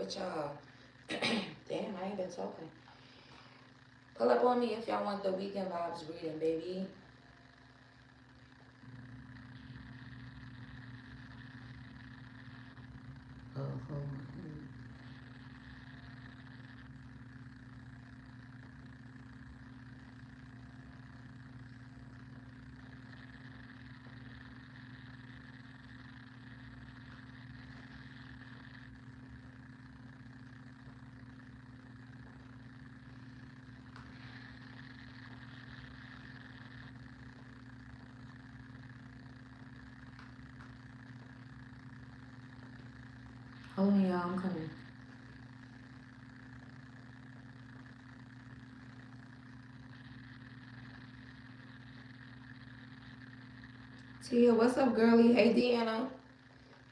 with y'all? Damn, I ain't been talking. Pull up on me if y'all want the weekend vibes reading, baby. Oh. Hold on, y'all. I'm coming. Tia, what's up, girly? Hey, Deanna.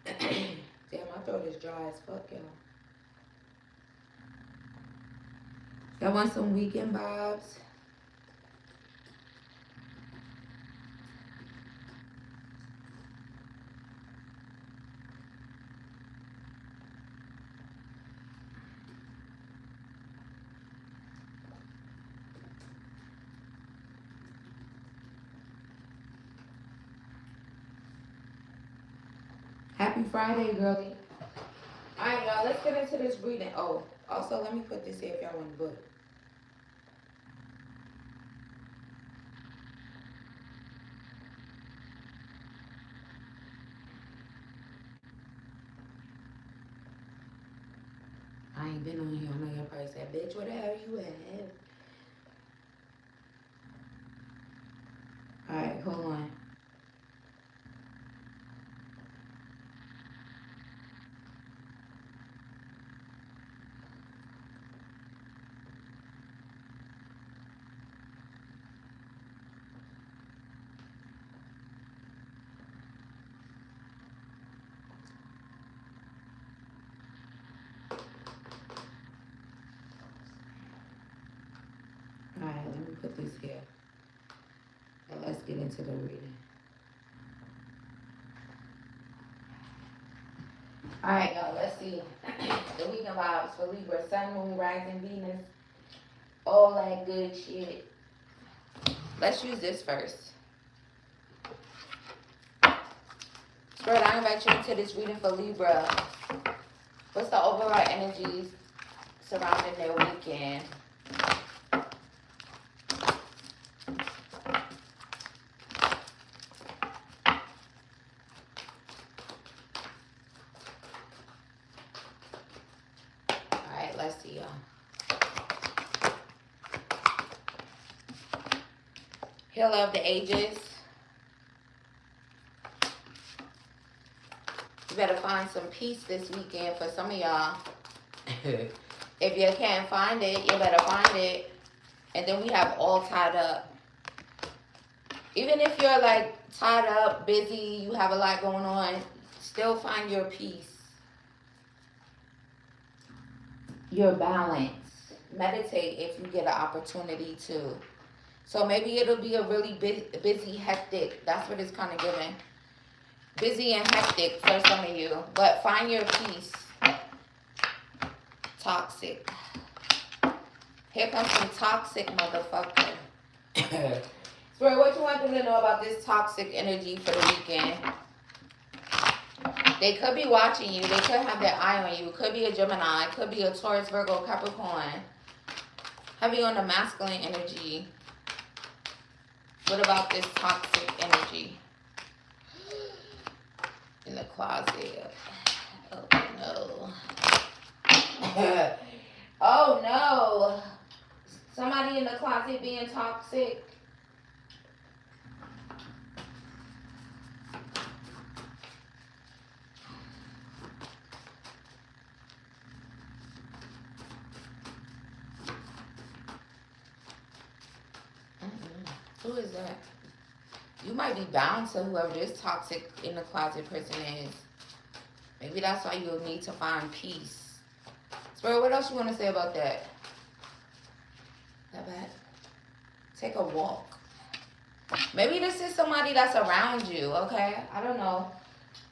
Damn, my throat is dry as fuck, y'all. Y'all want some weekend vibes? Happy Friday, girlie. Alright, y'all, let's get into this reading. Oh, also, let me put this here if y'all want to book. I ain't been on here. I know y'all probably said, bitch, where the hell you at? Alright, hold on. Alright, let me put this here. And let's get into the reading. Alright, y'all, let's see. The weekend vibes for Libra, Sun, Moon, Rising, Venus, all that good shit. Let's use this first. Spirit, I invite you into this reading for Libra. What's the overall energies surrounding their weekend? Alright, let's see, y'all. Healer of the ages. You better find some peace this weekend for some of y'all. If you can't find it, you better find it. And then we have all tied up. Even if you're like tied up, busy, you have a lot going on, still find your peace, your balance. Meditate if you get an opportunity to. So maybe it'll be a really busy, hectic. That's what it's kind of giving. Busy and hectic for some of you. But find your peace. Toxic. Here comes some toxic motherfucker. Spirit, what you want them to know about this toxic energy for the weekend? They could be watching you. They could have their eye on you. Could be a Gemini. Could be a Taurus, Virgo, Capricorn. Heavy on the masculine energy. What about this toxic energy? In the closet. Oh no. Oh no. Somebody in the closet being toxic. Who is that? You might be bound to whoever this toxic in the closet person is. Maybe that's why you'll need to find peace. Spirit, what else you want to say about that? That bad? Take a walk. Maybe this is somebody that's around you, okay? I don't know.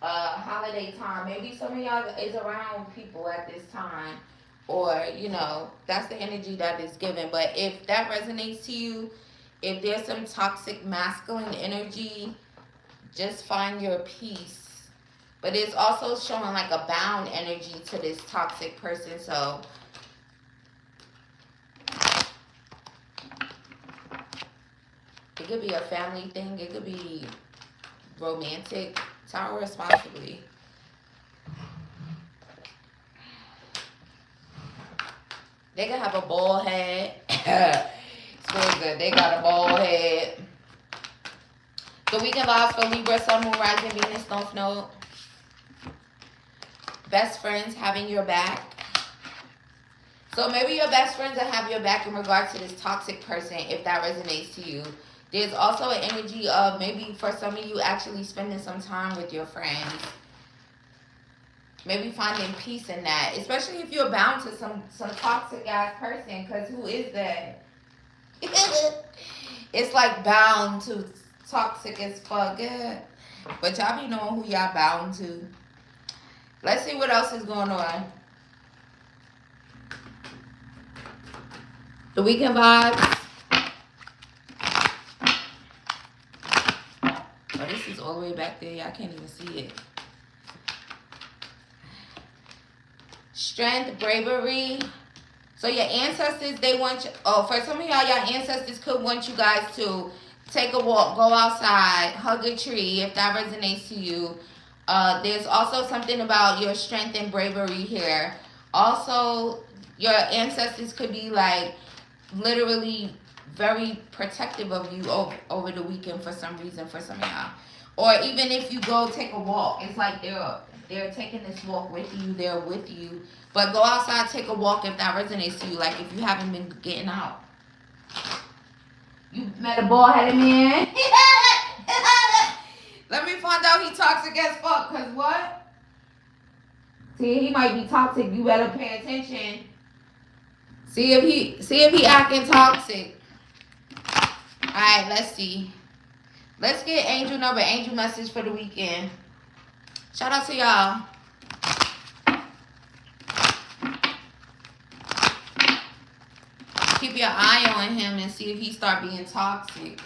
holiday time. Maybe some of y'all is around people at this time, or you know, that's the energy that is given. But if that resonates to you, if there's some toxic masculine energy, just find your peace. But it's also showing like a bound energy to this toxic person. So it could be a family thing. It could be romantic. Tower responsibly. They could have a bald head. They got a bald head. The weekend vibes for Libra, Sun, Moon, Rising, Venus, North Node. Best friends having your back. So maybe your best friends will have your back in regards to this toxic person, if that resonates to you. There's also an energy of maybe for some of you actually spending some time with your friends. Maybe finding peace in that. Especially if you're bound to some toxic ass person. Because who is that? It's like bound to toxic as fuck. But y'all be knowing who y'all bound to. Let's see what else is going on. The weekend vibes. Oh, this is all the way back there. Y'all can't even see it. Strength, bravery. So your ancestors, they want you. Oh, for some of y'all, your ancestors could want you guys to take a walk, go outside, hug a tree, if that resonates to you. There's also something about your strength and bravery here. Also, your ancestors could be like literally very protective of you over the weekend for some reason, for some of y'all. Or even if you go take a walk, it's like they're taking this walk with you, they're with you. But go outside, take a walk if that resonates to you, like if you haven't been getting out. You met a bald-headed man. Let me find out he toxic as fuck, cause what? See, he might be toxic. You better pay attention. See if he acting toxic. Alright, let's see. Let's get angel number, angel message for the weekend. Shout out to y'all. Keep your eye on him and see if he start being toxic.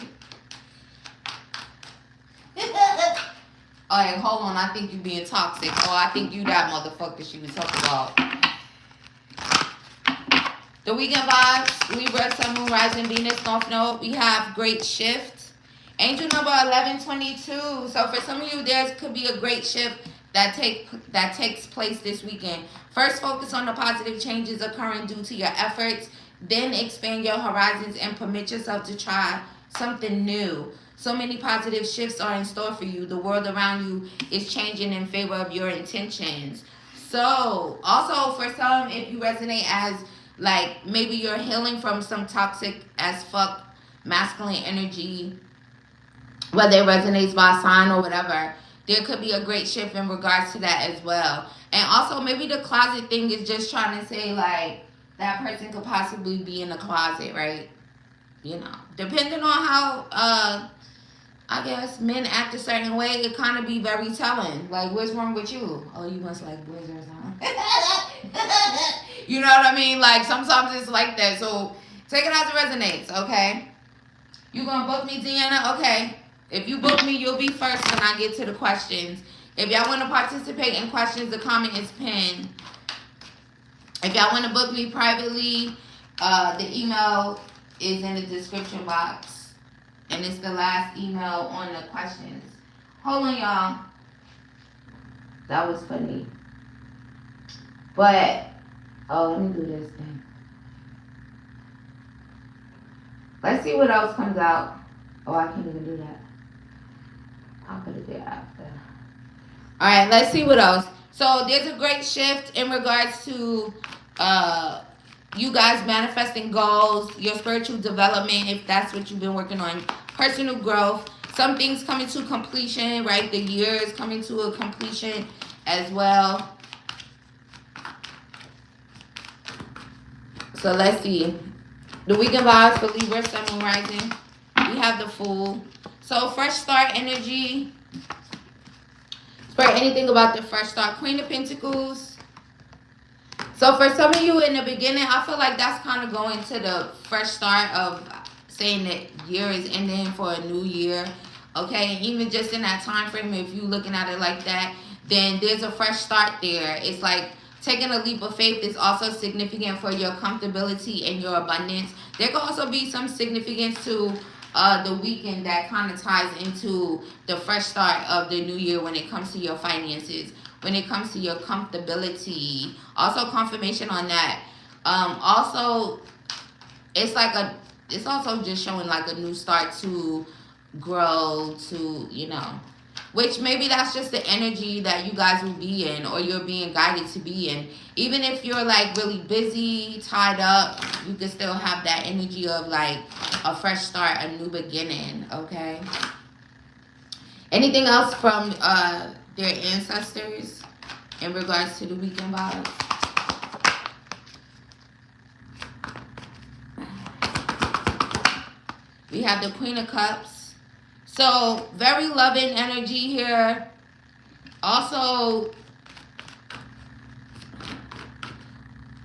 Oh, hey, hold on. I think you being toxic. Oh, I think you that motherfucker she was talking about. The weekend vibes. Libra, Sun, Moon, Rising, Venus, North Node. We have great shift. Angel number 1122. So for some of you, there could be a great shift that takes place this weekend. First, focus on the positive changes occurring due to your efforts. Then expand your horizons and permit yourself to try something new. So many positive shifts are in store for you. The world around you is changing in favor of your intentions. So, also for some, if you resonate as, like, maybe you're healing from some toxic as fuck masculine energy, whether it resonates by sign or whatever, there could be a great shift in regards to that as well. And also, maybe the closet thing is just trying to say, like, that person could possibly be in the closet, right? You know, depending on how, I guess, men act a certain way, it kind of be very telling. Like, what's wrong with you? Oh, you must like blizzards, huh? You know what I mean? Like, sometimes it's like that. So, take it as it resonates, okay? You gonna book me, Deanna? Okay. If you book me, you'll be first when I get to the questions. If y'all want to participate in questions, the comment is pinned. If y'all want to book me privately, the email is in the description box. And it's the last email on the questions. Hold on, y'all. That was funny. But, oh, let me do this thing. Let's see what else comes out. Oh, I can't even do that. I'll put it there after. All right, let's see what else. So there's a great shift in regards to you guys manifesting goals, your spiritual development, if that's what you've been working on, personal growth. Some things coming to completion, right? The year is coming to a completion as well. So let's see. The weekend vibes for Libra, Sun, Moon, Rising. We have the Fool. So fresh start energy. Spirit anything about the fresh start. Queen of Pentacles. So for some of you in the beginning, I feel like that's kind of going to the fresh start of saying that year is ending for a new year. Okay, and even just in that time frame, if you're looking at it like that, then there's a fresh start there. It's like taking a leap of faith is also significant for your comfortability and your abundance. There could also be some significance to the weekend that kind of ties into the fresh start of the new year when it comes to your finances, when it comes to your comfortability. Also confirmation on that. Also, it's also just showing like a new start to grow, to, you know, which maybe that's just the energy that you guys will be in, or you're being guided to be in. Even if you're like really busy, tied up, you can still have that energy of like a fresh start, a new beginning. Okay, anything else from their ancestors in regards to the weekend vibes? We have the Queen of Cups. So, very loving energy here. Also,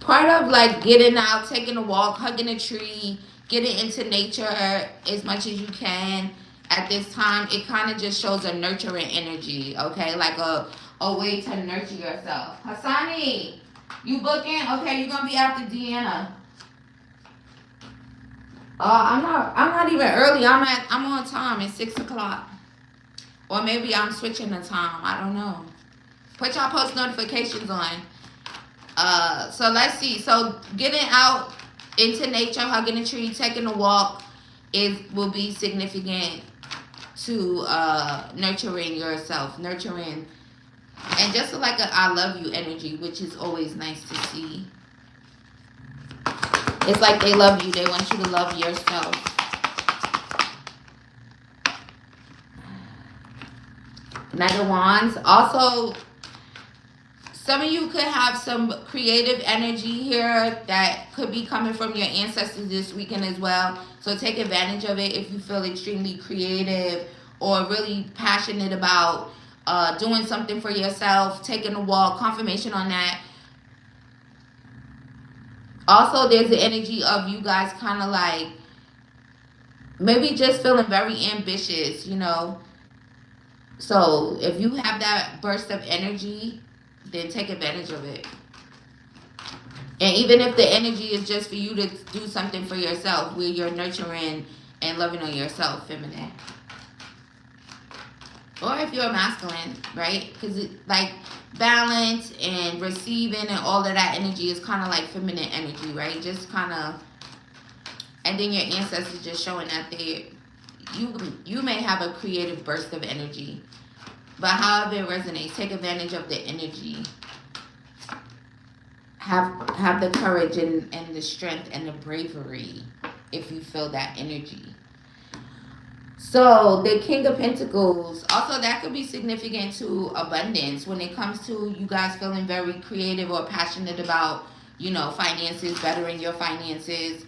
part of like getting out, taking a walk, hugging a tree, getting into nature as much as you can at this time. It kind of just shows a nurturing energy, okay? Like a way to nurture yourself. Hassani, you booking? Okay, you're going to be after Deanna. I'm not even early. I'm on time. It's 6 o'clock. Or maybe I'm switching the time. I don't know. Put y'all post notifications on. So let's see. So getting out into nature, hugging a tree, taking a walk will be significant to nurturing yourself, nurturing, and just like a I love you energy, which is always nice to see. It's like they love you. They want you to love yourself. Knight of Wands. Also, some of you could have some creative energy here that could be coming from your ancestors this weekend as well. So take advantage of it if you feel extremely creative or really passionate about doing something for yourself, taking a walk. Confirmation on that. Also, there's the energy of you guys kind of like maybe just feeling very ambitious, you know. So if you have that burst of energy, then take advantage of it. And even if the energy is just for you to do something for yourself, where you're nurturing and loving on yourself, feminine. Or if you're masculine, right? Because like balance and receiving and all of that energy is kind of like feminine energy, right? Just kind of, and then your ancestors just showing that you may have a creative burst of energy, but however it resonates, take advantage of the energy. Have the courage and the strength and the bravery if you feel that energy. So the King of Pentacles, also that could be significant to abundance when it comes to you guys feeling very creative or passionate about, you know, finances, bettering your finances,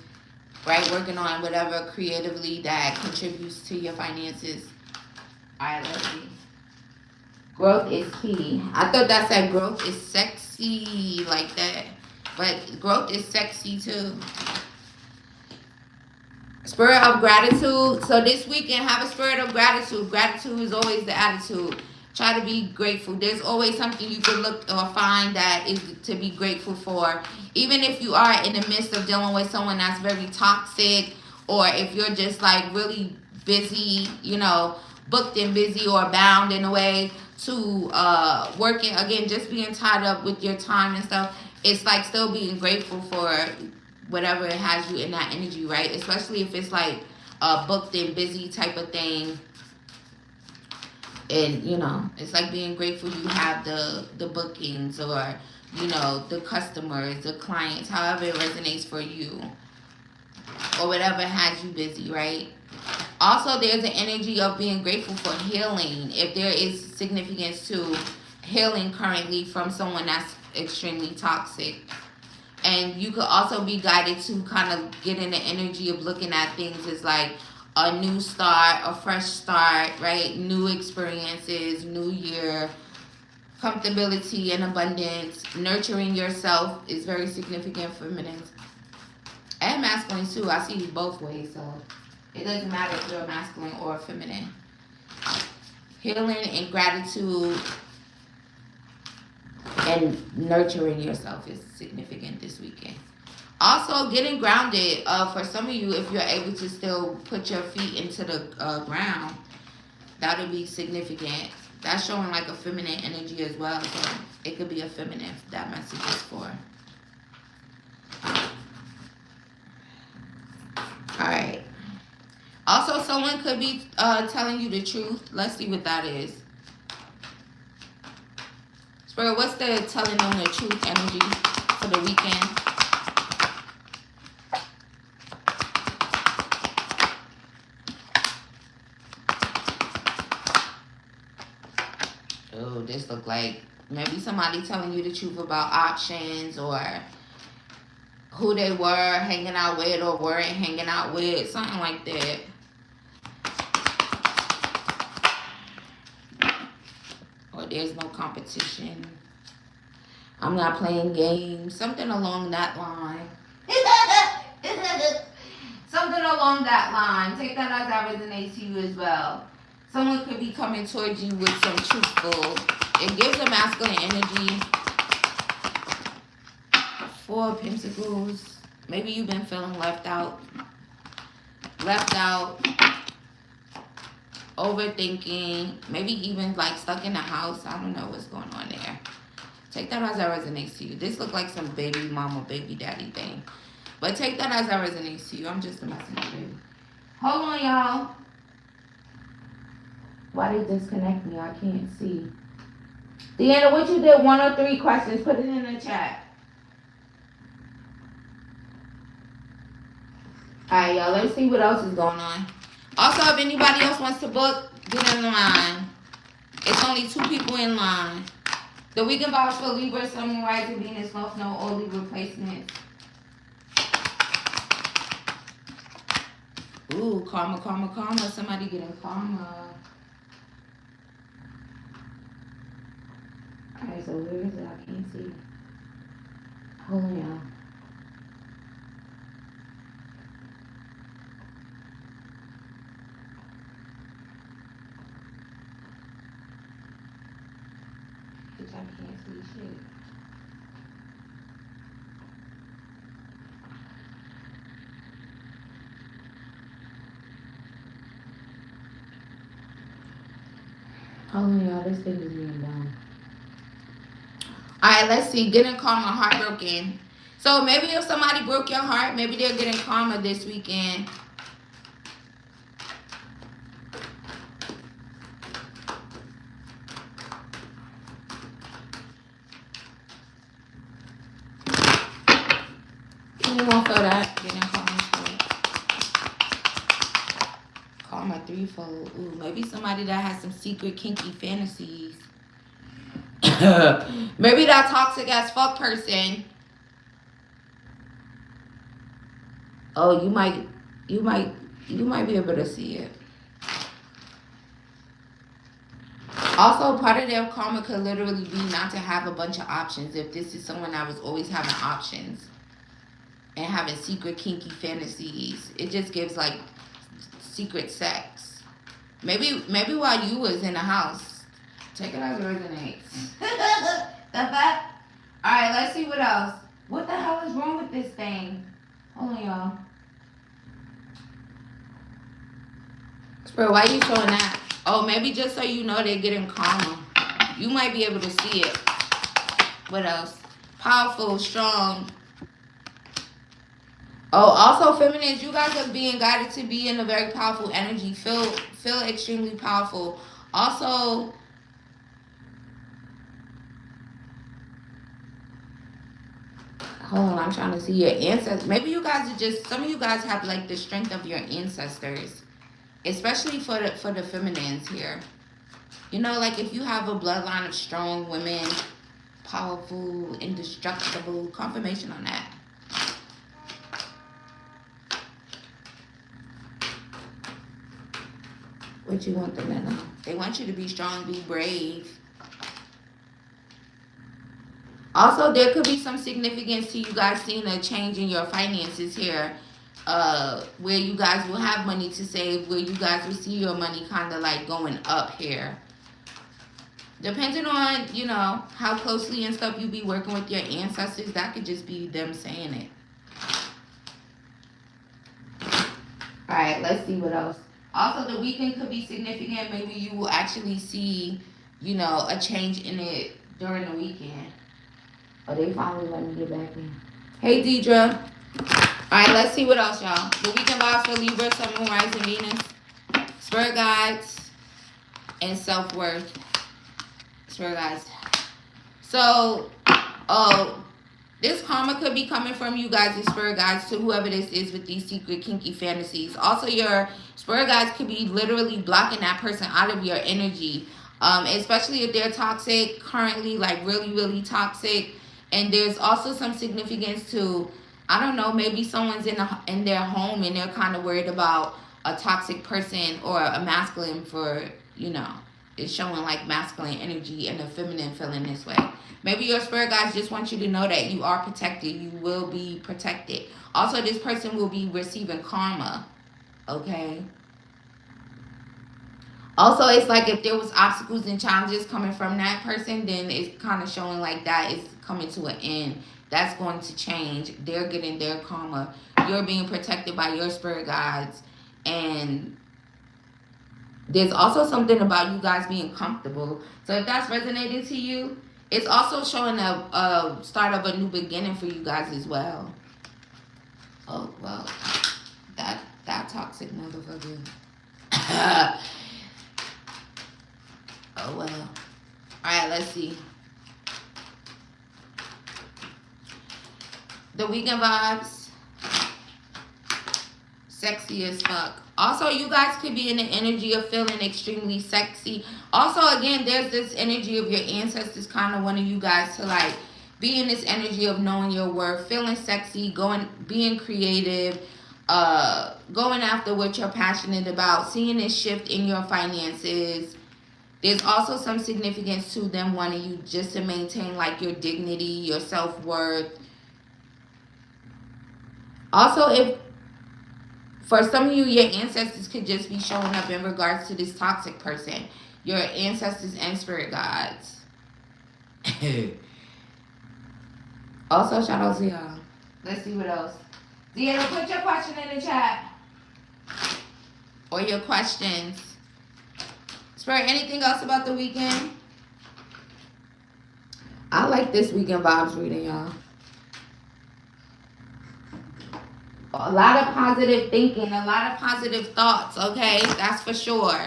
right? Working on whatever creatively that contributes to your finances. All right, let's see. Growth is key. I thought that said growth is sexy like that, but growth is sexy too. Spirit of gratitude. So this weekend, have a spirit of gratitude. Gratitude is always the attitude. Try to be grateful. There's always something you can look or find that is to be grateful for. Even if you are in the midst of dealing with someone that's very toxic, or if you're just like really busy, you know, booked and busy or bound in a way to working, again, just being tied up with your time and stuff. It's like still being grateful for whatever it has you in that energy, right? Especially if it's like a booked and busy type of thing. And, you know, it's like being grateful you have the bookings or, you know, the customers, the clients, however it resonates for you. Or whatever has you busy, right? Also, there's an energy of being grateful for healing. If there is significance to healing currently from someone that's extremely toxic. And you could also be guided to kind of get in the energy of looking at things as like a new start, a fresh start, right? New experiences, new year, comfortability and abundance. Nurturing yourself is very significant for feminines. And masculine too. I see you both ways, so it doesn't matter if you're masculine or feminine. Healing and gratitude and nurturing yourself is significant this weekend. Also, getting grounded. For some of you, if you're able to still put your feet into the ground, that would be significant. That's showing like a feminine energy as well. So it could be a feminine that message is for. Alright. Also, someone could be telling you the truth. Let's see what that is. Spirit, what's the telling them the truth energy for the weekend? Oh, this look like maybe somebody telling you the truth about options or who they were hanging out with or weren't hanging out with. Something like that. Or there's no competition. I'm not playing games. Something along that line. Something along that line. Take that as that resonates to you as well. Someone could be coming towards you with some truthful. It gives a masculine energy. 4 of Pentacles. Maybe you've been feeling left out. Overthinking. Maybe even like stuck in the house. I don't know what's going on there. Take that as that resonates to you. This looks like some baby mama, baby daddy thing. But take that as that resonates to you. I'm just a messenger, baby. Hold on, y'all. Why they disconnect me? I can't see. Deanna, what you did? 1 or 3 questions. Put it in the chat. Alright, y'all. Let's see what else is going on. Also, if anybody else wants to book, get in line. It's only 2 people in line. The weekend vibes for Libra, Sun, Rising, Venus, North Node, all Libra placements. Ooh, karma, karma, karma. Somebody getting karma. Alright, so where is it? I can't see. Hold on, y'all. Which I can't see shit. Hold on, y'all. This thing is being down. Alright, let's see. Getting karma, heartbroken. So maybe if somebody broke your heart, maybe they're getting karma this weekend. Anyone feel that? Getting karma threefold. Ooh, maybe somebody that has some secret kinky fantasies. Maybe that toxic as fuck person. Oh, you might be able to see it. Also, part of their karma could literally be not to have a bunch of options. If this is someone that was always having options and having secret kinky fantasies, it just gives like secret sex. Maybe while you was in the house. Take it as it resonates. That fact? Alright, let's see what else. What the hell is wrong with this thing? Hold on, y'all. Bro, why you showing that? Oh, maybe just so you know they're getting karma. You might be able to see it. What else? Powerful, strong. Oh, also feminines, you guys are being guided to be in a very powerful energy. Feel extremely powerful. Also, hold on, I'm trying to see your ancestors. Maybe you guys are just, some of you guys have like the strength of your ancestors. Especially for the feminines here. You know, like if you have a bloodline of strong women, powerful, indestructible, confirmation on that. What you want them to know? They want you to be strong, be brave. Also, there could be some significance to you guys seeing a change in your finances here. Where you guys will have money to save, where you guys will see your money kind of like going up here. Depending on, you know, how closely and stuff you be working with your ancestors, that could just be them saying it. Alright, let's see what else. Also, the weekend could be significant. Maybe you will actually see, you know, a change in it during the weekend. Oh, they finally let me get back in. Hey, Deidre. Alright, let's see what else, y'all. The weekend vibes for Libra, Sun, Moon, Rising, Venus, Spirit Guides, and Self-Worth. Spirit Guides. So, this karma could be coming from you guys, the Spirit Guides, to whoever this is with these secret, kinky fantasies. Also, your Spirit Guides could be literally blocking that person out of your energy. Especially if they're toxic, currently, like really, really toxic. And there's also some significance to, I don't know, maybe someone's in their home and they're kind of worried about a toxic person or a masculine for, you know, it's showing like masculine energy and the feminine feeling this way. Maybe your spirit guides just want you to know that you are protected. You will be protected. Also, this person will be receiving karma. Okay? Also, it's like if there was obstacles and challenges coming from that person, then it's kind of showing like that is coming to an end. That's going to change. They're getting their karma. You're being protected by your spirit guides. And there's also something about you guys being comfortable. So if that's resonating to you, it's also showing a start of a new beginning for you guys as well. Oh, well, that toxic motherfucker. Oh, well. All right, let's see. The weekend vibes. Sexy as fuck. Also, you guys could be in the energy of feeling extremely sexy. Also, again, there's this energy of your ancestors kind of wanting you guys to like be in this energy of knowing your worth, feeling sexy, being creative, going after what you're passionate about, seeing this shift in your finances. There's also some significance to them wanting you just to maintain like your dignity, your self-worth. Also, if for some of you, your ancestors could just be showing up in regards to this toxic person. Your ancestors and spirit guides. Also, shout out to y'all. Let's see what else. Deanna, put your question in the chat. Or your questions. Spirit, anything else about the weekend? I like this weekend vibes reading, y'all. A lot of positive thinking, a lot of positive thoughts, okay? That's for sure.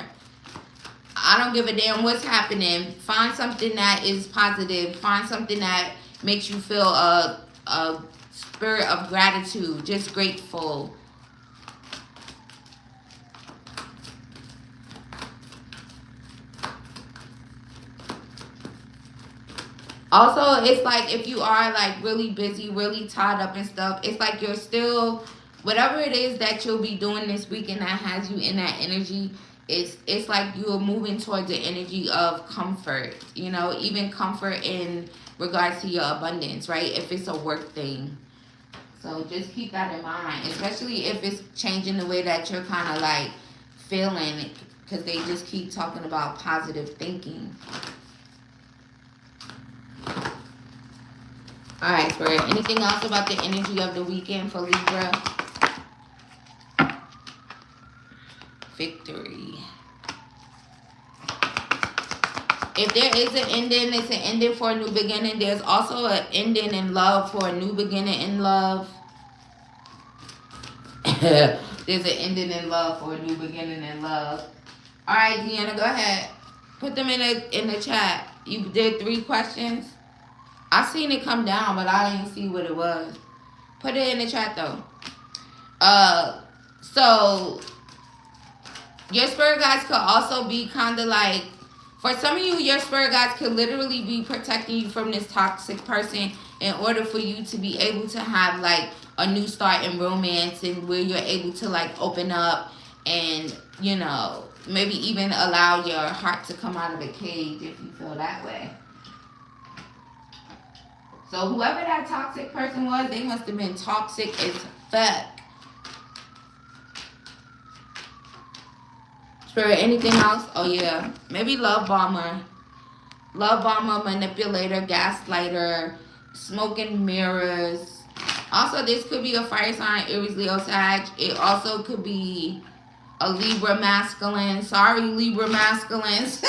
I don't give a damn what's happening. Find something that is positive. Find something that makes you feel a spirit of gratitude, just grateful. Also, it's like if you are like really busy, really tied up and stuff, it's like you're still, whatever it is that you'll be doing this weekend that has you in that energy, it's like you're moving towards the energy of comfort, you know, even comfort in regards to your abundance, right? If it's a work thing. So just keep that in mind, especially if it's changing the way that you're kind of like feeling, because they just keep talking about positive thinking. Alright, Spirit. Anything else about the energy of the weekend for Libra? Victory. If there is an ending, it's an ending for a new beginning. There's also an ending in love for a new beginning in love. There's an ending in love for a new beginning in love. Alright, Deanna, go ahead. Put them in the chat. You did 3 questions. I seen it come down, but I didn't see what it was. Put it in the chat, though. So, your spirit guides could also be kind of like, for some of you, your spirit guides could literally be protecting you from this toxic person in order for you to be able to have, like, a new start in romance and where you're able to, like, open up and, you know, maybe even allow your heart to come out of a cage if you feel that way. So whoever that toxic person was, they must have been toxic as fuck. Spirit, anything else? Oh yeah, maybe love bomber. Love bomber, manipulator, gaslighter, smoking mirrors. Also, this could be a fire sign, Aries, Leo, Sag. It also could be a Libra masculine. Sorry, Libra masculines.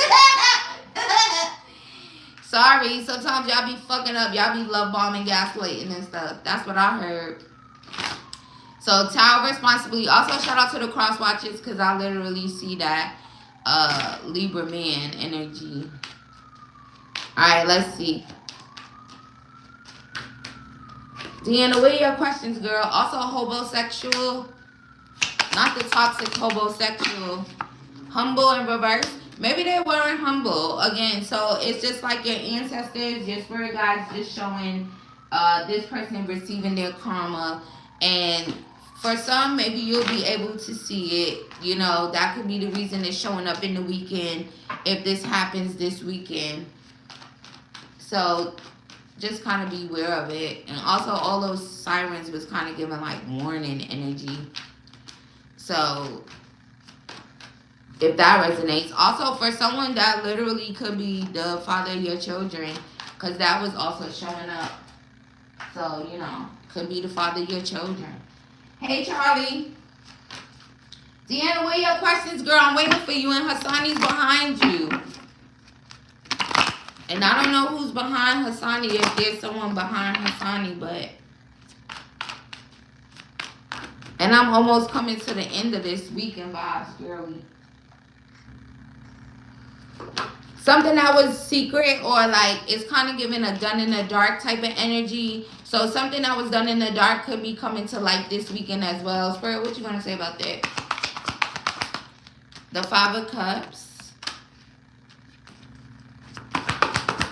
Sorry, sometimes y'all be fucking up. Y'all be love bombing, gaslighting and stuff. That's what I heard. So, Tower responsibly. Also, shout out to the cross watches because I literally see that Libra man energy. Alright, let's see. Deanna, what are your questions, girl? Also, hobosexual. Not the toxic hobosexual. Humble in reverse. Maybe they weren't humble. Again, so it's just like your ancestors, your spirit guides just showing this person receiving their karma. And for some, maybe you'll be able to see it. You know, that could be the reason it's showing up in the weekend if this happens this weekend. So just kind of be aware of it. And also all those sirens was kind of giving like warning energy. So if that resonates. Also for someone that literally could be the father of your children. Because that was also showing up. So, you know, could be the father of your children. Hey, Charlie. Deanna, what are your questions, girl? I'm waiting for you, and Hassani's behind you. And I don't know who's behind Hassani, if there's someone behind Hassani, but... And I'm almost coming to the end of this weekend vibes, girlie. Something that was secret or like it's kind of giving a done in the dark type of energy. So something that was done in the dark could be coming to light this weekend as well. Spirit, what you gonna say about that? The Five of Cups.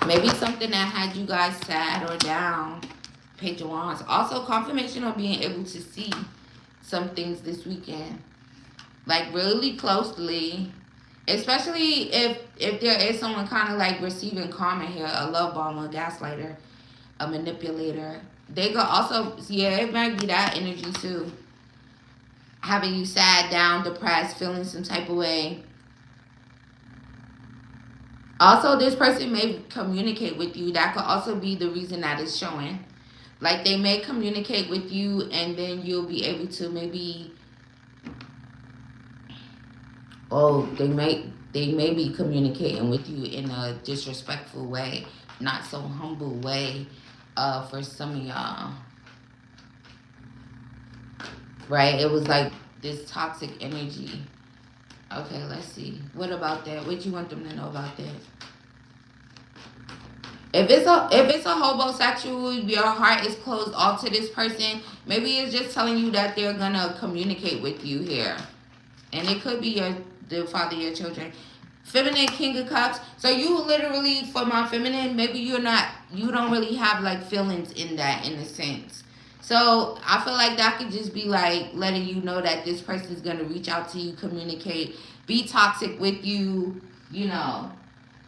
Maybe something that had you guys sad or down. Page of Wands. Also confirmation of being able to see some things this weekend. Like really closely. Especially if there is someone kind of like receiving karma here. A love bomber, a gaslighter, a manipulator. They could also, yeah, it might be that energy too. Having you sad, down, depressed, feeling some type of way. Also, this person may communicate with you. That could also be the reason that it's showing. Like, they may communicate with you, and then you'll be able to maybe... Oh, they may be communicating with you in a disrespectful way. Not so humble way for some of y'all. Right? It was like this toxic energy. Okay, let's see. What about that? What do you want them to know about that? If it's a homosexual, your heart is closed off to this person. Maybe it's just telling you that they're gonna communicate with you here, and it could be the father of your children. Feminine, King of Cups. So you literally, for my feminine, maybe you don't really have like feelings in that, in a sense. So I feel like that could just be like letting you know that this person is going to reach out to you, communicate, be toxic with you, you know.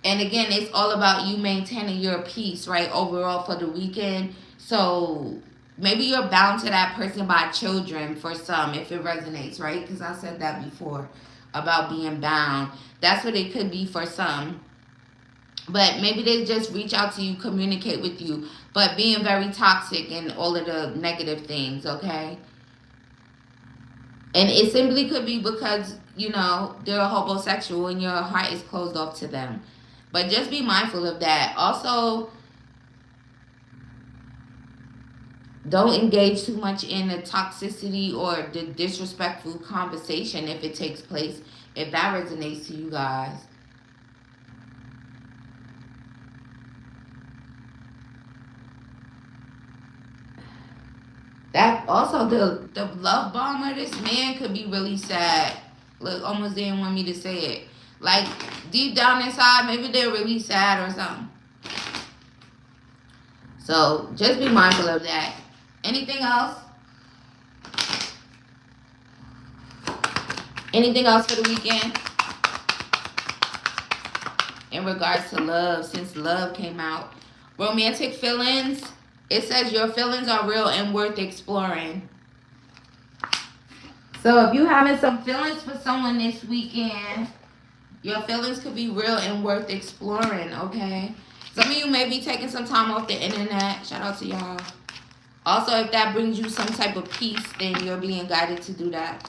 And again, it's all about you maintaining your peace, right, overall for the weekend. So maybe you're bound to that person by children for some, if it resonates, right? Because I said that before about being bound. That's what it could be for some. But maybe they just reach out to you, communicate with you, but being very toxic and all of the negative things, okay? And it simply could be because, you know, they're a homosexual and your heart is closed off to them. But just be mindful of that. Also, don't engage too much in the toxicity or the disrespectful conversation if it takes place, if that resonates to you guys. That also, the love bomber, this man could be really sad. Look, almost didn't want me to say it. Like, deep down inside, maybe they're really sad or something. So, just be mindful of that. Anything else? Anything else for the weekend? In regards to love, since love came out. Romantic feelings. It says your feelings are real and worth exploring. So if you having some feelings for someone this weekend, your feelings could be real and worth exploring, okay? Some of you may be taking some time off the internet. Shout out to y'all. Also, if that brings you some type of peace, then you're being guided to do that.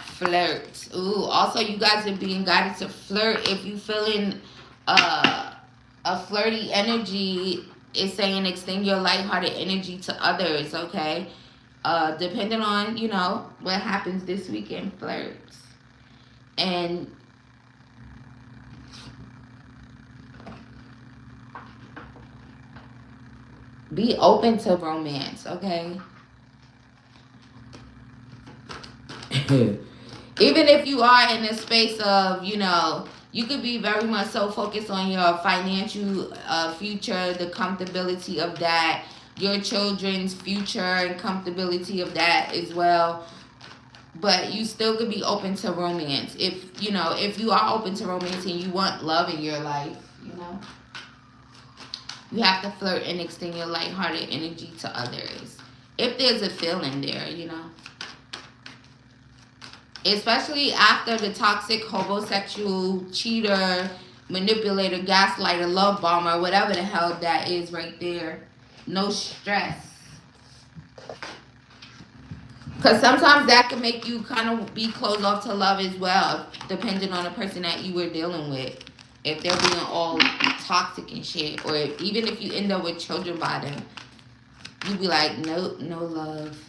Flirt. Ooh, also you guys are being guided to flirt. If you feeling a flirty energy, it's saying extend your lighthearted energy to others, okay? Depending on, you know, what happens this weekend, flirts. And be open to romance, okay? Even if you are in a space of, you know, you could be very much so focused on your financial future, the comfortability of that, your children's future and comfortability of that as well. But you still could be open to romance. If, you know, if you are open to romance and you want love in your life, you know, you have to flirt and extend your lighthearted energy to others. If there's a feeling there, you know. Especially after the toxic, homosexual, cheater, manipulator, gaslighter, love bomber, whatever the hell that is right there. No stress. Because sometimes that can make you kind of be closed off to love as well, depending on the person that you were dealing with. If they're being all toxic and shit, or even if you end up with children by them, you be like, nope, no love.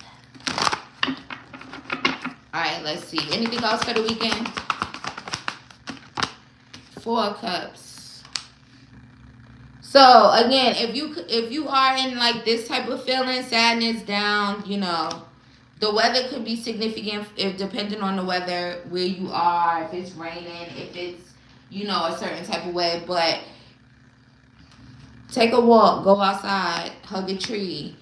Alright, let's see. Anything else for the weekend? 4 of Cups. So, again, if you are in like this type of feeling, sadness, down, you know, the weather could be significant if depending on the weather, where you are, if it's raining, if it's, you know, a certain type of way. But take a walk, go outside, hug a tree,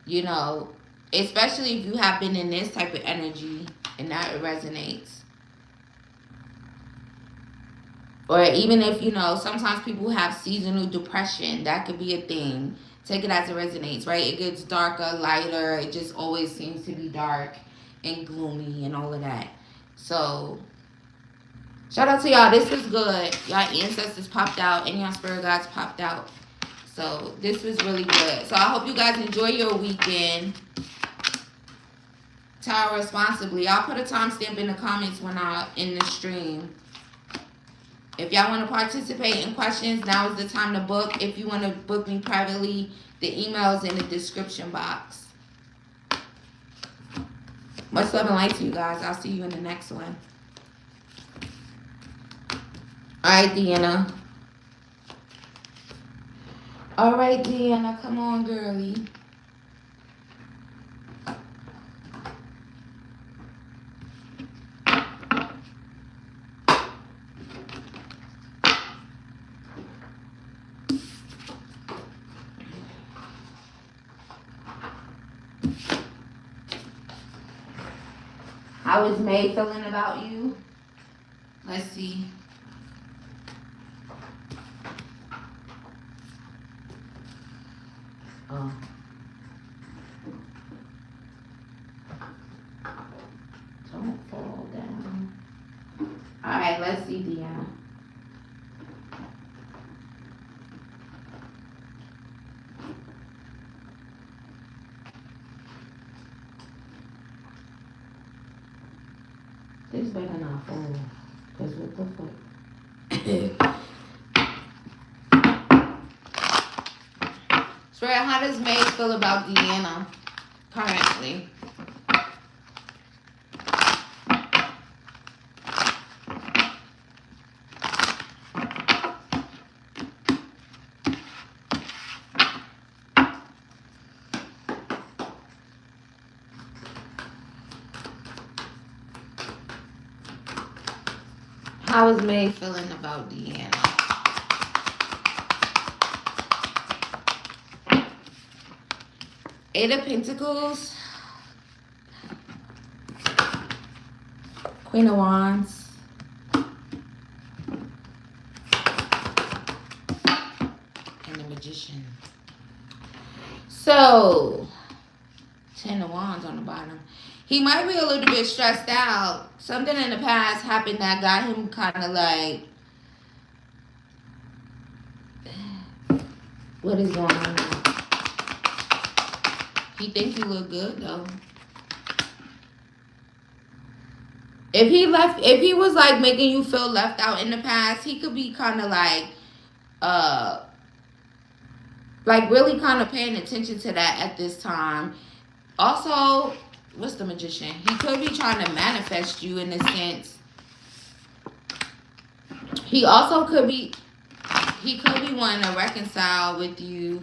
you know, especially if you have been in this type of energy and that resonates. Or even if, you know, sometimes people have seasonal depression, that could be a thing. Take it as it resonates, right? It gets darker, lighter. It just always seems to be dark and gloomy and all of that. So, shout out to y'all. This was good. Y'all ancestors popped out and y'all spirit guides popped out. So, this was really good. So, I hope you guys enjoy your weekend. Tower responsibly. I'll put a timestamp in the comments when I'm in the stream. If y'all want to participate in questions, now is the time to book. If you want to book me privately, the email is in the description box. Much love and light to you guys. I'll see you in the next one. Alright, Deanna. Alright, Deanna. Come on, girlie. How is May feeling about you? Let's see. Oh. Don't fall down. Alright, let's see, Deanna. This better not fall. Because what the fuck? Swear, how does May feel about Deanna currently? How is May feeling about Deanna? Eight of Pentacles. Queen of Wands. So, 10 of Wands on the bottom. He might be a little bit stressed out. Something in the past happened that got him kind of like, what is going on? He think you look good though. If he was like making you feel left out in the past, he could be kind of like really kind of paying attention to that at this time. Also, what's the Magician? He could be trying to manifest you in a sense. He also could be wanting to reconcile with you.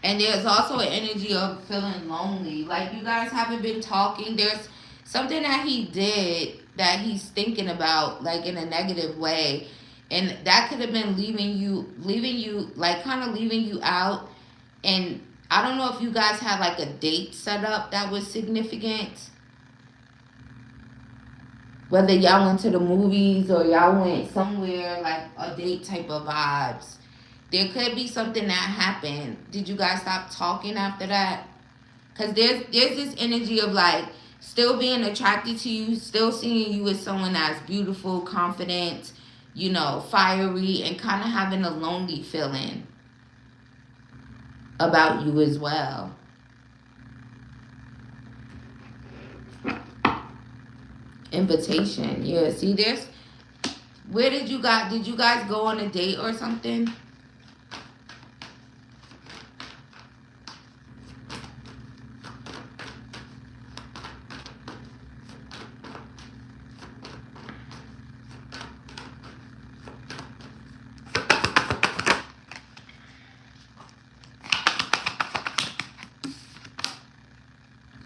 And there's also an energy of feeling lonely. Like you guys haven't been talking. There's something that he did that he's thinking about, like in a negative way. And that could have been leaving you, like kind of leaving you out. And I don't know if you guys had like a date set up that was significant. Whether y'all went to the movies or y'all went somewhere, like a date type of vibes. There could be something that happened. Did you guys stop talking after that? Because there's this energy of like still being attracted to you, still seeing you as someone that's beautiful, confident, you know, fiery, and kind of having a lonely feeling about you as well. Invitation. Yeah, see this? Where did you guys go on a date or something?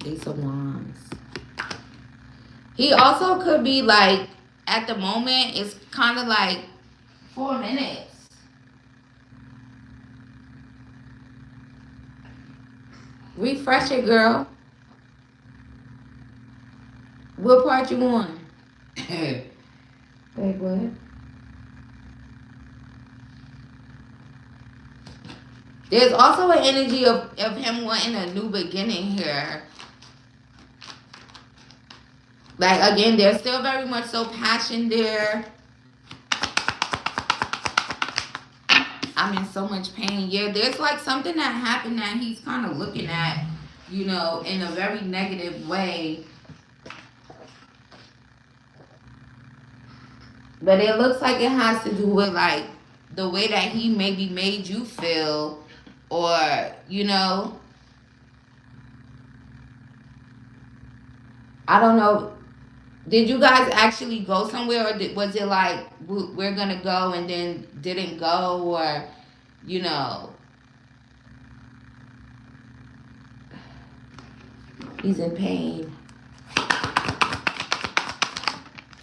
Ace of Wands. He also could be like, at the moment, it's kind of like 4 minutes. Refresh it, girl. What part you on? Wait, what? There's also an energy of him wanting a new beginning here. Like, again, there's still very much so passion there. I'm in so much pain. Yeah, there's like something that happened that he's kind of looking at, you know, in a very negative way. But it looks like it has to do with like the way that he maybe made you feel, or, you know, I don't know. Did you guys actually go somewhere, or was it like, we're going to go and then didn't go, or, you know. He's in pain.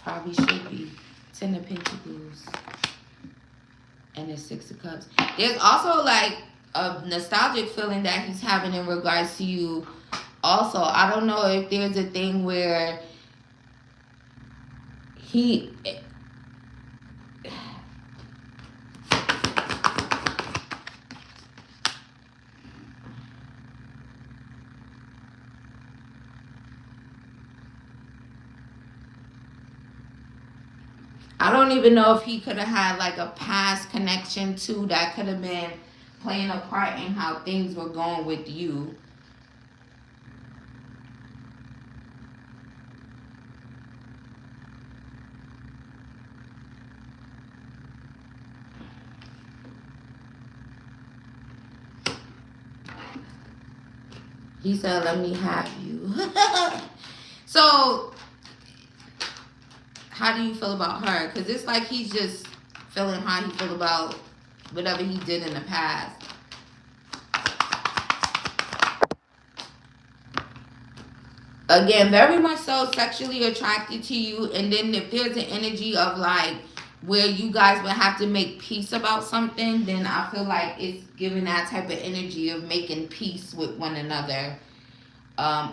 Probably should be. 10 of Pentacles. And the 6 of Cups. There's also like a nostalgic feeling that he's having in regards to you. Also, I don't know if there's a thing where I don't even know if he could have had like a past connection too that could have been playing a part in how things were going with you. He said, let me have you. So, how do you feel about her? Because it's like he's just feeling how he feel about whatever he did in the past. Again, very much so sexually attracted to you. And then if there's an energy of like where you guys would have to make peace about something, then I feel like it's giving that type of energy of making peace with one another.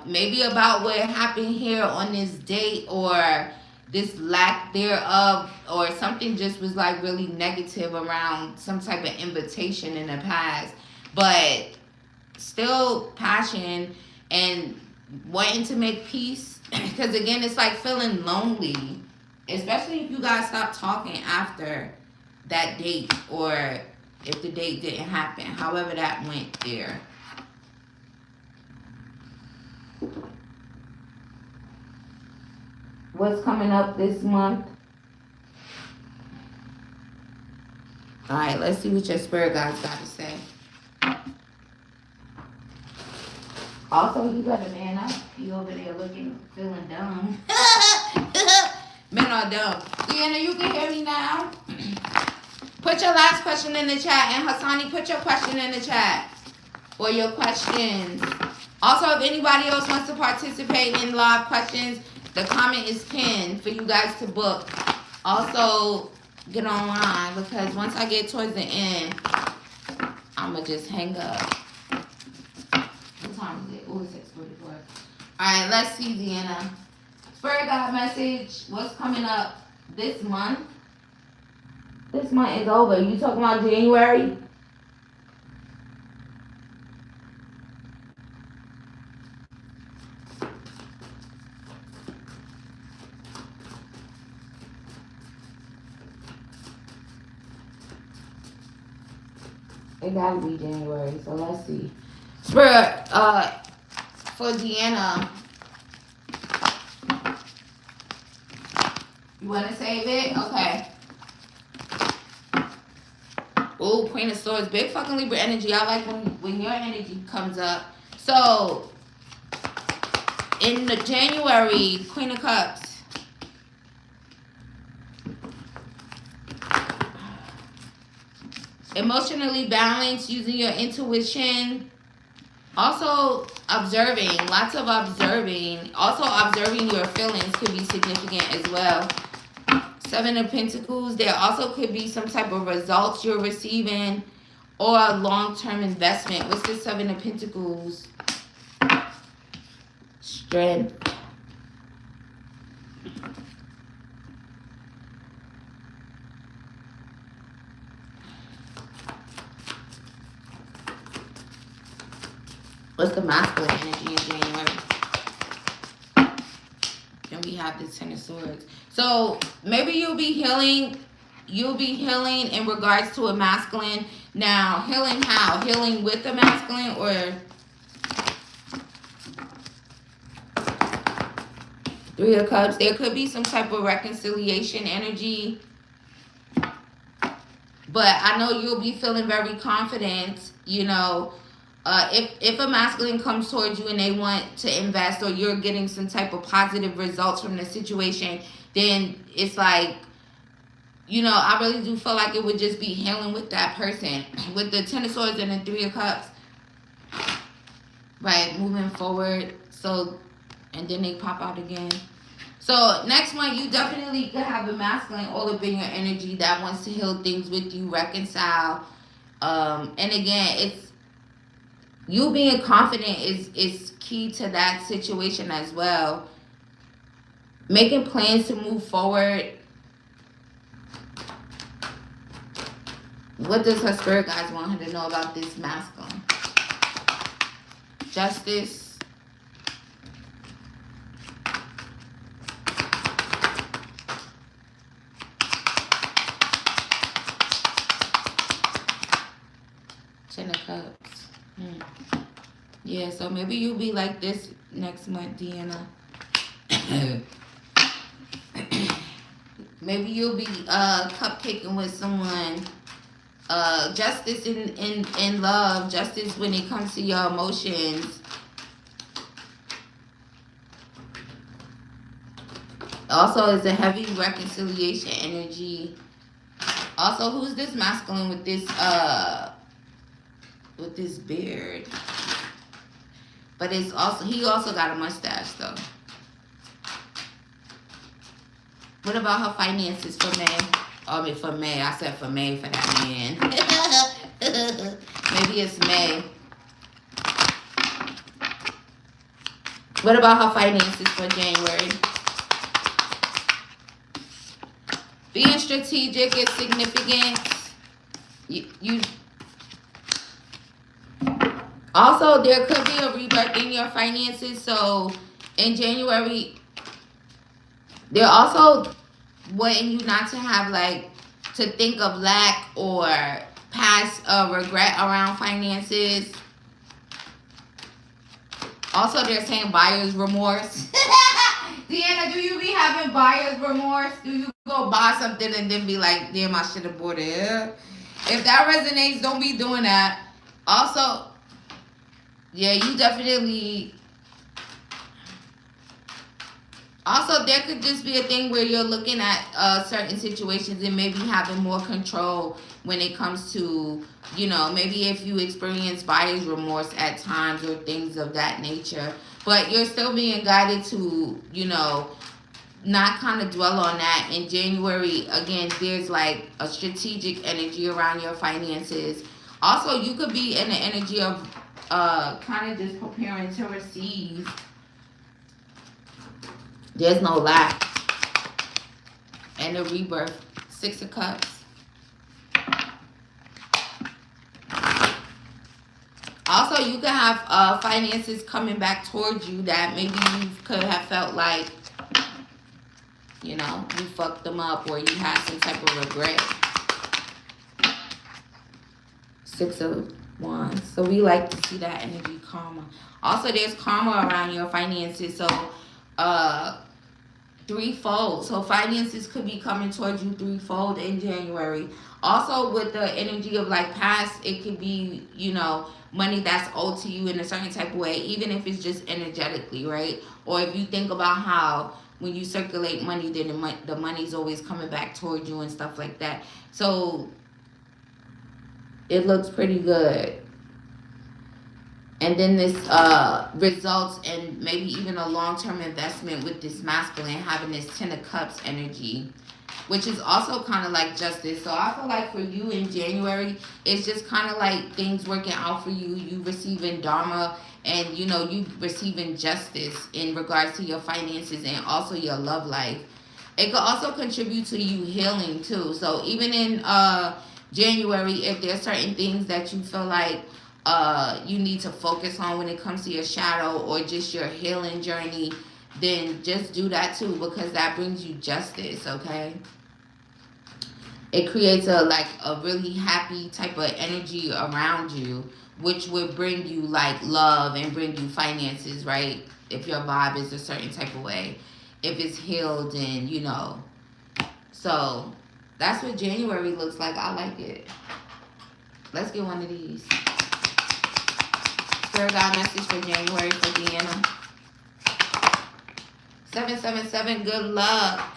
Maybe about what happened here on this date, or this lack thereof, or something just was like really negative around some type of invitation in the past. But still passion and wanting to make peace. Because again, it's like feeling lonely, especially if you guys stop talking after that date, or if the date didn't happen, however that went there. What's coming up this month? All right, let's see what your spirit guides got to say. Also, you better man up. You over there looking, feeling dumb. Men are dumb. Deanna, you can hear me now? Put your last question in the chat. And Hassani, put your question in the chat. Or your questions. Also, if anybody else wants to participate in live questions, the comment is pinned for you guys to book. Also, get online, because once I get towards the end, I'm going to just hang up. What time is it? Oh, it's 6:44. All right, let's see, Deanna. Spirit guide message. What's coming up this month? This month is over. You talking about January? It gotta be January, so let's see. Spirit, for Deanna, you wanna save it? Okay. Oh, Queen of Swords, big fucking Libra energy. I like when your energy comes up. So, in the January, Queen of Cups. Emotionally balanced, using your intuition. Also observing, lots of observing. Also observing your feelings could be significant as well. 7 of Pentacles. There also could be some type of results you're receiving, or a long-term investment. What's the 7 of Pentacles? Strength. What's the masculine energy in January? And we have the 10 of Swords. So maybe you'll be healing in regards to a masculine. Now, healing how? Healing with a masculine, or 3 of Cups. There could be some type of reconciliation energy. But I know you'll be feeling very confident, you know. If a masculine comes towards you and they want to invest, or you're getting some type of positive results from the situation, then it's like, you know, I really do feel like it would just be healing with that person. With the 10 of Swords and the 3 of Cups. Right, moving forward. So, and then they pop out again. So, next month, you definitely could have a masculine all up in your energy that wants to heal things with you, reconcile. And again, it's, you being confident is key to that situation as well. Making plans to move forward. What does her spirit guides want her to know about this masculine? Justice. Ten of Cups. Yeah, so maybe you'll be like this next month, Deanna. Maybe you'll be cupcaking with someone. Justice in love. Justice when it comes to your emotions. Also, it's a heavy reconciliation energy. Also, who's this masculine with this beard? But it's also, he also got a mustache though. What about her finances for May? Oh, I mean for May. I said for May for that man. Maybe it's May. What about her finances for January? Being strategic is significant. You Also, there could be a rebirth in your finances. So in January, they're also wanting you not to have like to think of lack or past regret around finances. Also, they're saying buyer's remorse. Deanna, do you be having buyer's remorse? Do you go buy something and then be like, damn, I should have bought it? If that resonates, don't be doing that. Also, yeah, you definitely. Also, there could just be a thing where you're looking at certain situations and maybe having more control when it comes to, you know, maybe if you experience buyer's remorse at times or things of that nature. But you're still being guided to, you know, not kind of dwell on that. In January, again, there's like a strategic energy around your finances. Also, you could be in the energy of kind of just preparing to receive. There's no lack. And the rebirth. 6 of Cups. Also, you could have finances coming back towards you that maybe you could have felt like, you know, you fucked them up or you had some type of regret. 6 of Wands. So we like to see that energy karma. Also, there's karma around your finances. So, threefold. So finances could be coming towards you threefold in January. Also, with the energy of like past, it could be, you know, money that's owed to you in a certain type of way, even if it's just energetically, right? Or if you think about how when you circulate money, then the money's always coming back towards you and stuff like that. So it looks pretty good. And then this results in maybe even a long-term investment with this masculine having this 10 of Cups energy, which is also kind of like justice. So I feel like for you in January, it's just kind of like things working out for you. You receiving dharma and, you know, you receiving justice in regards to your finances and also your love life. It could also contribute to you healing too. So even in January, if there's certain things that you feel like you need to focus on when it comes to your shadow or just your healing journey, then just do that too, because that brings you justice, okay? It creates a really happy type of energy around you, which would bring you like love and bring you finances, right? If your vibe is a certain type of way, if it's healed and, you know. So that's what January looks like. I like it. Let's get one of these. Spirit guide message for January for Deanna. 777, good luck.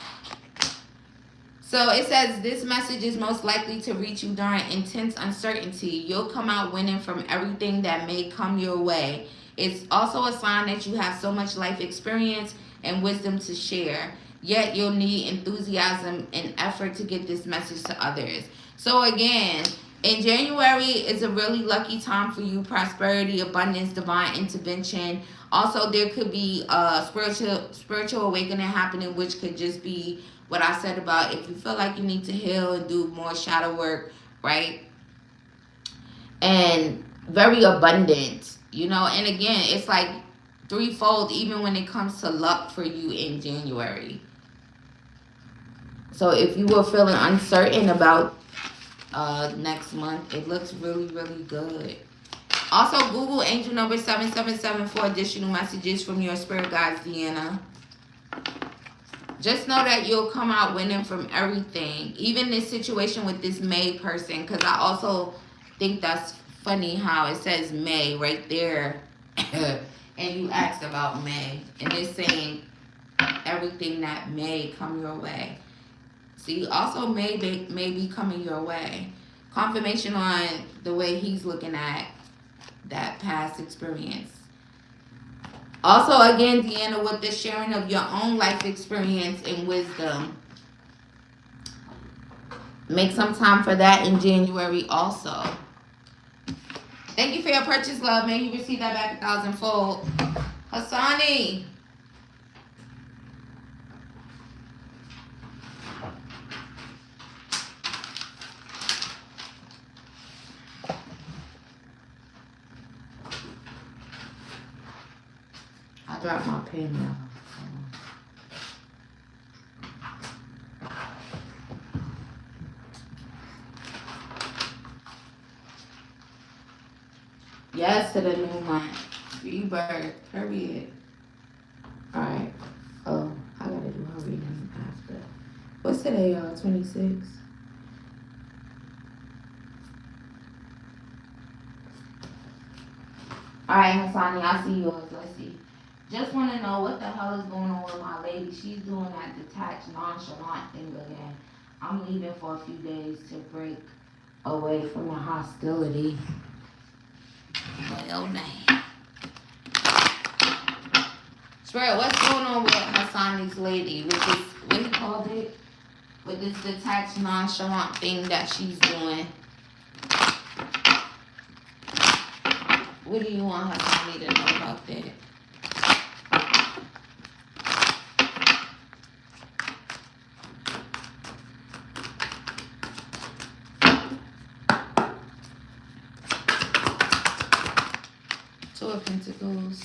So it says this message is most likely to reach you during intense uncertainty. You'll come out winning from everything that may come your way. It's also a sign that you have so much life experience and wisdom to share. Yet you'll need enthusiasm and effort to get this message to others. So again, in January is a really lucky time for you. Prosperity, abundance, divine intervention. Also, there could be a spiritual awakening happening, which could just be what I said about if you feel like you need to heal and do more shadow work, right? And very abundant, you know. And again, it's like threefold even when it comes to luck for you in January. So if you were feeling uncertain about next month, it looks really, really good. Also, Google angel number 777 for additional messages from your spirit guides, Deanna. Just know that you'll come out winning from everything. Even this situation with this May person, because I also think that's funny how it says May right there. And you asked about May. And it's saying everything that may come your way. See, also may be coming your way. Confirmation on the way he's looking at that past experience. Also, again, Deanna, with the sharing of your own life experience and wisdom, make some time for that in January also. Thank you for your purchase, love. May you receive that back 1,000-fold. Hassani. dropped my pen now. Yes to the new month. Rebirth. Period. Alright. Oh, I gotta do her reading after. What's today, y'all? 26? Alright, Hassani, I see yours. Let's see. Just want to know what the hell is going on with my lady. She's doing that detached, nonchalant thing again. I'm leaving for a few days to break away from the hostility. Well, name. Spirit, what's going on with Hassani's lady? With this, what he called it? With this detached, nonchalant thing that she's doing. What do you want Hassani to know about that? Two of Pentacles.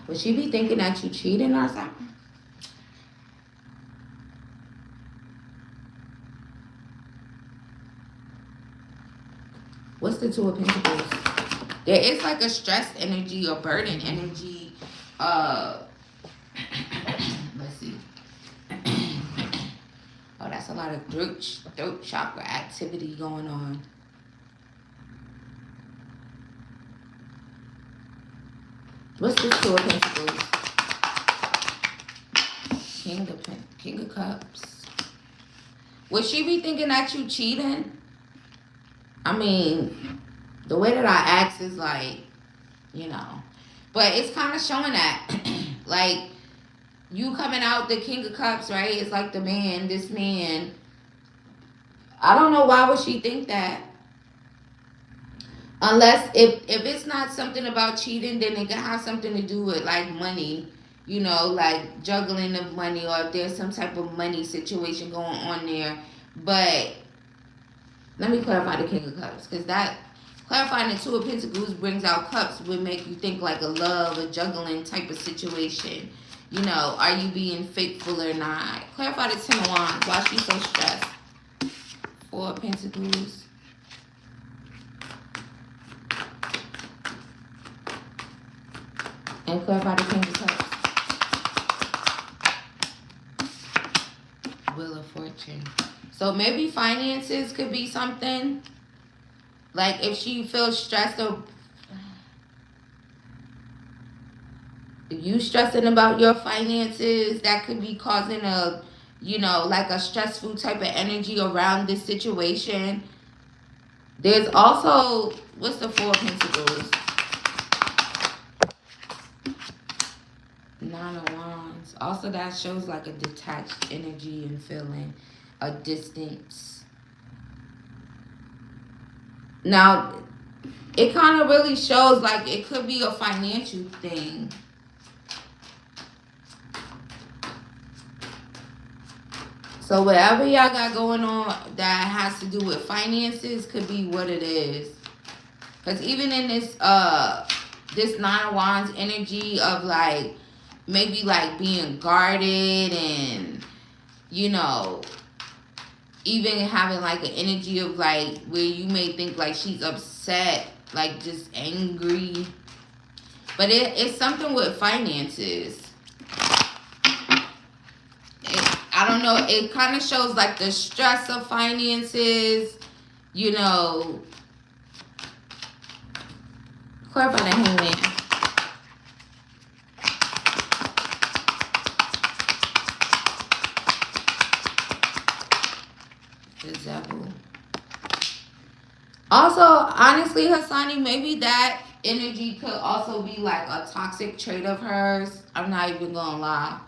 Would she be thinking that you cheating or something? What's the Two of Pentacles? There is like a stress energy or burden energy. Let's see. Oh, that's a lot of throat chakra activity going on. What's this Two of Pentacles? King of Cups. Would she be thinking that you cheating? I mean, the way that I ask is like, you know. But it's kind of showing that. Like, you coming out the King of Cups, right? It's like the man, this man. I don't know why would she think that. Unless if it's not something about cheating, then it can have something to do with like money, you know, like juggling of money, or if there's some type of money situation going on there. But let me clarify the King of Cups, because that clarifying the Two of Pentacles brings out cups would make you think like a love, a juggling type of situation. You know, are you being faithful or not? Clarify the Ten of Wands. Why she's so stressed? Four of Pentacles. And clarify the King of Cups. Wheel of Fortune. So maybe finances could be something. Like if she feels stressed or you stressing about your finances, that could be causing a, you know, like a stressful type of energy around this situation. There's also, what's the Four of Pentacles? Nine of Wands. Also, that shows like a detached energy and feeling, a distance. Now, it kind of really shows like it could be a financial thing. So whatever y'all got going on that has to do with finances could be what it is. Because even in this this Nine of Wands energy of like maybe like being guarded and, you know, even having like an energy of like where you may think like she's upset, like just angry. But it's something with finances. I don't know. It kind of shows like the stress of finances, you know. Clarify the Hangman. The Zelle. Also, honestly, Hassani, maybe that energy could also be like a toxic trait of hers. I'm not even gonna lie.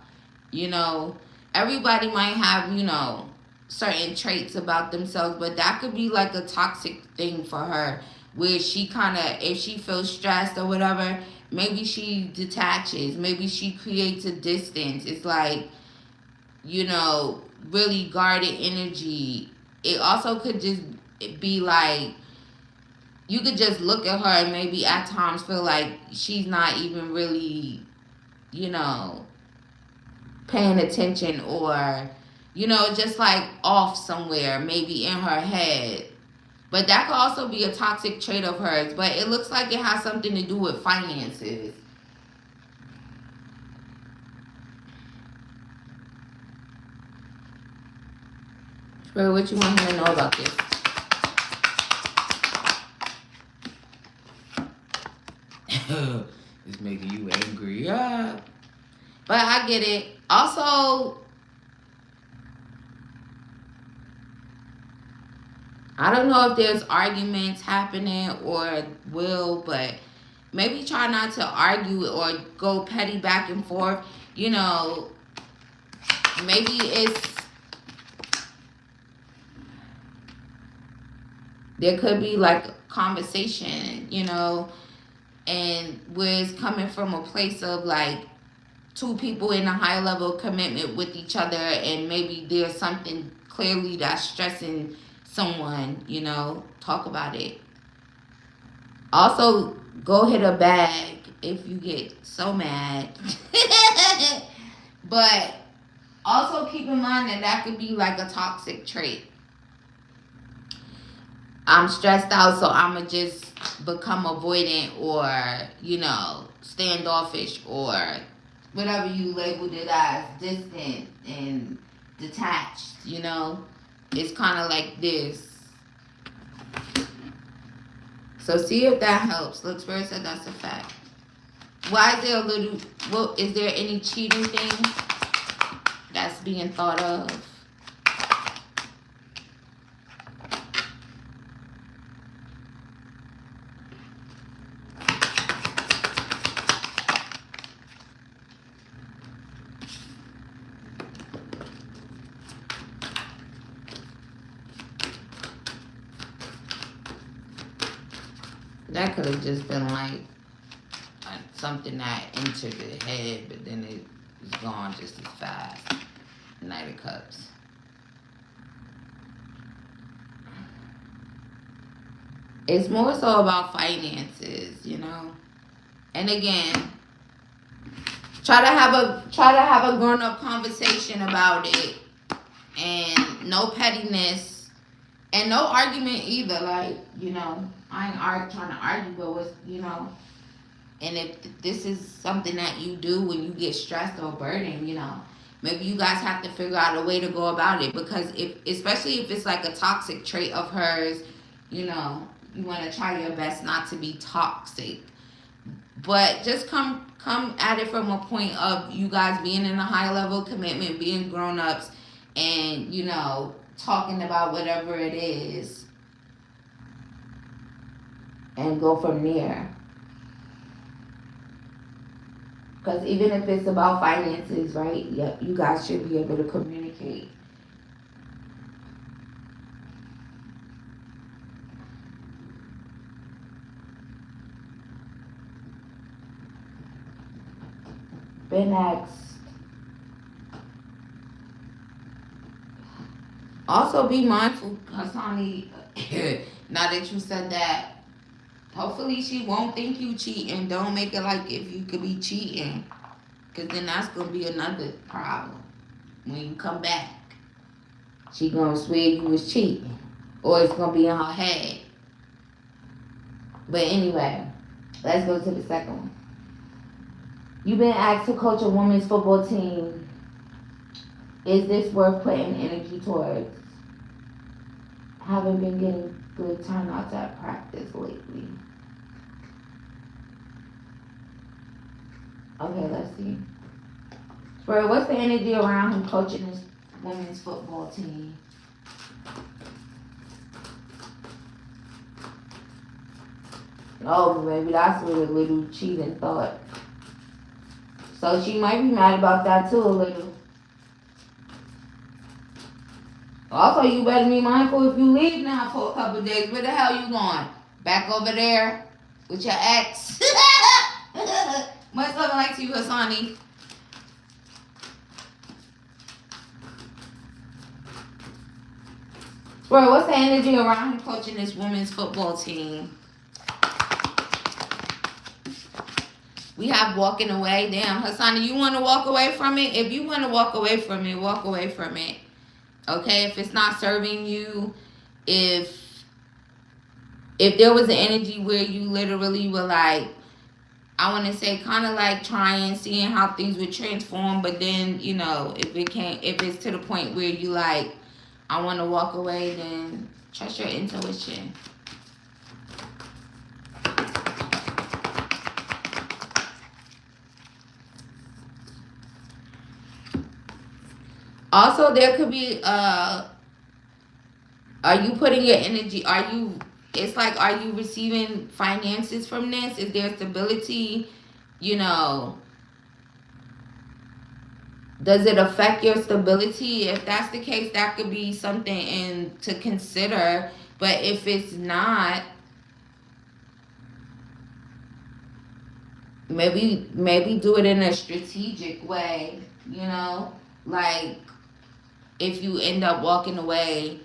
You know, everybody might have, you know, certain traits about themselves, but that could be like a toxic thing for her, where she kind of, if she feels stressed or whatever, maybe she detaches. Maybe she creates a distance. It's like, you know, really guarded energy. It also could just be like, you could just look at her and maybe at times feel like she's not even really, you know, paying attention, or, you know, just like off somewhere, maybe in her head. But that could also be a toxic trait of hers. But it looks like it has something to do with finances. Spirit, what you want him to know about this? It's making you angry. Yeah. But I get it. Also, I don't know if there's arguments happening or will, but maybe try not to argue or go petty back and forth. You know, maybe there could be like a conversation, you know, and where it's coming from a place of like two people in a high level commitment with each other, and maybe there's something clearly that's stressing someone, you know, talk about it. Also, go hit a bag if you get so mad. But also keep in mind that that could be like a toxic trait. I'm stressed out, so I'm going to just become avoidant, or, you know, standoffish, or whatever you labeled it as, distant and detached, you know. It's kind of like this. So see if that helps. Look, Spirit said that's a fact. Why is there a little, well, is there any cheating thing that's being thought of? That could have just been like something that entered the head, but then it was gone just as fast. Knight of Cups. It's more so about finances, you know. And again, try to have a grown up conversation about it, and no pettiness, and no argument either. Like, you know, I ain't trying to argue, but what's, you know. And if this is something that you do when you get stressed or burdened, you know, maybe you guys have to figure out a way to go about it. Because especially if it's like a toxic trait of hers, you know, you want to try your best not to be toxic. But just come at it from a point of you guys being in a high level commitment, being grown ups, and, you know, talking about whatever it is, and go from there. Because even if it's about finances, right, you guys should be able to communicate. Been asked. Also be mindful, Hasani, now that you said that, hopefully she won't think you cheating. Don't make it like if you could be cheating. Because then that's going to be another problem. When you come back, she going to swear you was cheating. Or it's going to be in her head. But anyway, let's go to the second one. You've been asked to coach a women's football team. Is this worth putting energy towards? Haven't been getting good turnouts at practice lately. Okay, let's see. Spirit, what's the energy around him coaching this women's football team? Oh, maybe that's what a little cheating thought. So she might be mad about that too a little. Also, you better be mindful if you leave now for a couple of days. Where the hell you going? Back over there with your ex? Much love and light to you, Hassani. Bro, what's the energy around him coaching this women's football team? We have walking away. Damn, Hassani, you want to walk away from it? If you want to walk away from it, walk away from it. Okay? If it's not serving you, if there was an energy where you literally were like, I want to say kind of like trying, seeing how things would transform, but then, you know, if it's to the point where you like, I want to walk away, then trust your intuition. Also, there could be, are you putting your energy, it's like, are you receiving finances from this? Is there stability? You know, does it affect your stability? If that's the case, that could be something to consider. But if it's not, maybe do it in a strategic way, you know? Like, if you end up walking away,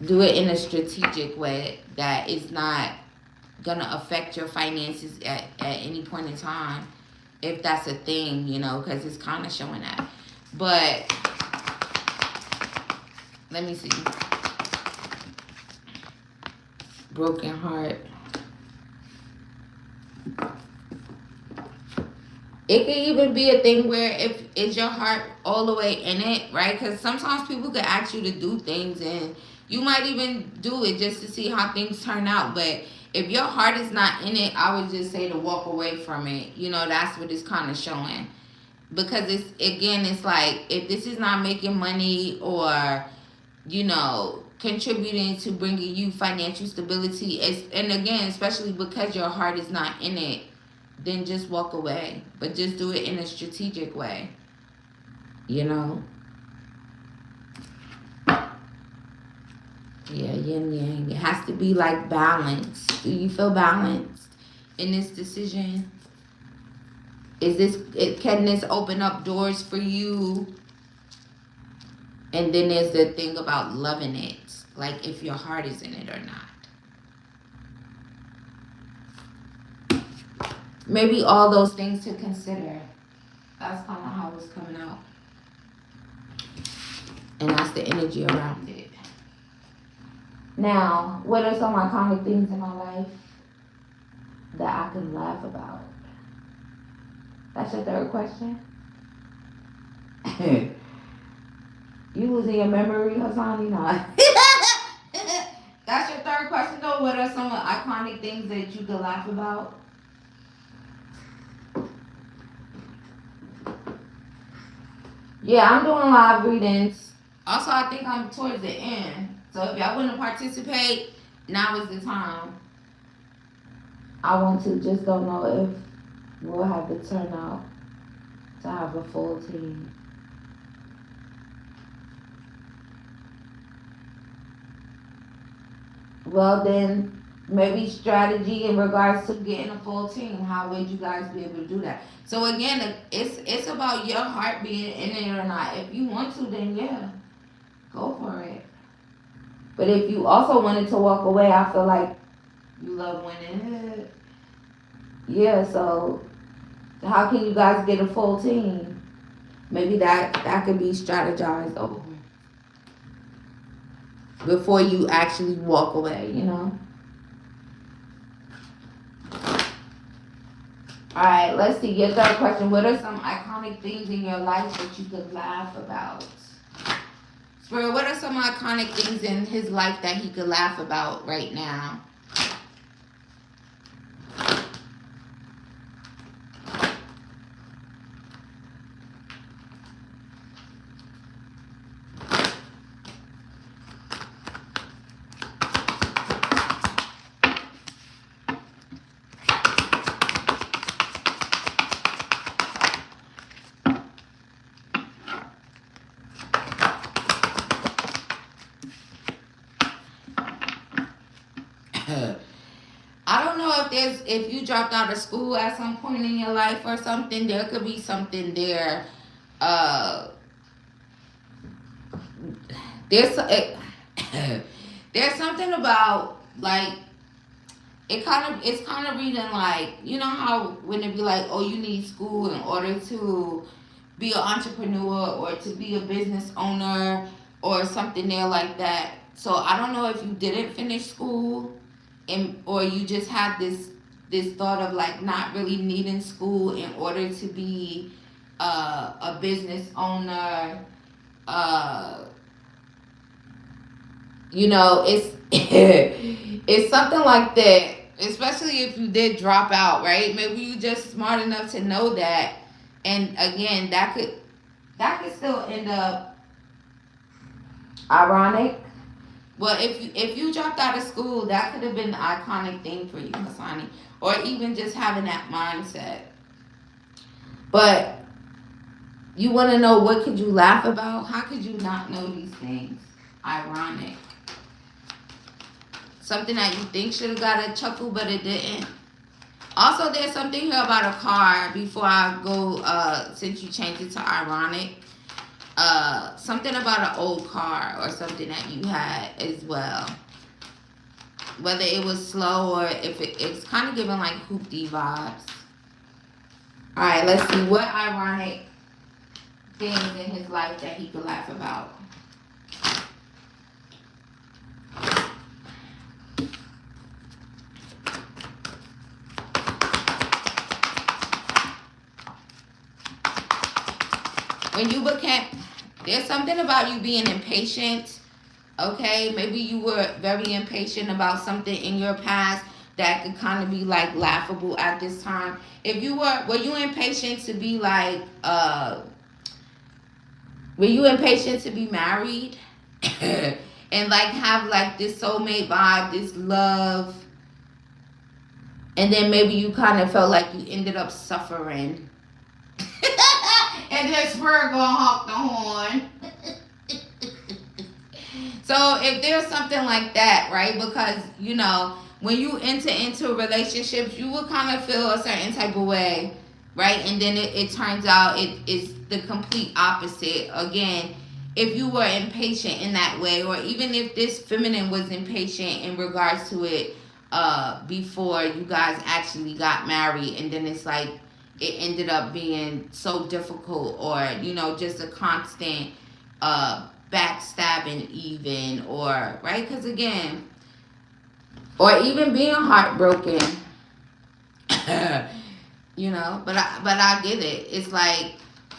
do it in a strategic way that is not gonna affect your finances at any point in time, if that's a thing, you know, because it's kind of showing that. But let me see. Broken heart. It could even be a thing where if is your heart all the way in it, right? Because sometimes people could ask you to do things and you might even do it just to see how things turn out. But if your heart is not in it, I would just say to walk away from it. You know, that's what it's kind of showing. Because it's like, if this is not making money or, you know, contributing to bringing you financial stability, and again, especially because your heart is not in it, then just walk away. But just do it in a strategic way, you know? Yeah, yin yang. It has to be like balanced. Do you feel balanced in this decision? Can this open up doors for you? And then there's the thing about loving it. Like if your heart is in it or not. Maybe all those things to consider. That's kind of how it's coming out. And that's the energy around it. Now, what are some iconic things in my life that I can laugh about? That's your third question? You losing your memory, Hassani? No. That's your third question, though? What are some iconic things that you could laugh about? Yeah, I'm doing live readings. Also, I think I'm towards the end. So if y'all want to participate, now is the time. I want to, just don't know if we'll have the turnout to have a full team. Well then, maybe strategy in regards to getting a full team. How would you guys be able to do that? So again, it's about your heart being in it or not. If you want to, then yeah, go for it. But if you also wanted to walk away, I feel like you love winning. Yeah, so how can you guys get a full team? Maybe that could be strategized over before you actually walk away, you know? Alright, let's see. Your third question. What are some iconic things in your life that you could laugh about? Spirit, what are some iconic things in his life that he could laugh about right now? if you dropped out of school at some point in your life or something, there could be something there. Uh, there's there's something about like it's kind of reading like, you know how when it be like, oh, you need school in order to be an entrepreneur or to be a business owner or something there like that. So I don't know if you didn't finish school and or you just had this thought of like not really needing school in order to be a business owner. Uh, it's it's something like that. Especially if you did drop out, right? Maybe you just smart enough to know that, and again, that could still end up ironic. But if you dropped out of school, that could have been the iconic thing for you, Hasani, or even just having that mindset. But you want to know what could you laugh about? How could you not know these things? Ironic. Something that you think should have got a chuckle, but it didn't. Also, there's something here about a car before I go, since you changed it to ironic. Something about an old car or something that you had as well. Whether it was slow or if it's kind of giving like hoopty vibes. Alright, let's see what ironic things in his life that he could laugh about. When you became, there's something about you being impatient, okay? Maybe you were very impatient about something in your past that could kind of be like laughable at this time. If you were you impatient to be like, were you impatient to be married? And like have like this soulmate vibe, this love, and then maybe you kind of felt like you ended up suffering. And then Spur gonna honk the horn. So if there's something like that, right? Because, when you enter into relationships, you will kind of feel a certain type of way, right? And then it turns out it is the complete opposite. Again, if you were impatient in that way, or even if this feminine was impatient in regards to it before you guys actually got married, and then it's like, it ended up being so difficult, or just a constant backstabbing even, or right, because again, or even being heartbroken. But I get it. It's like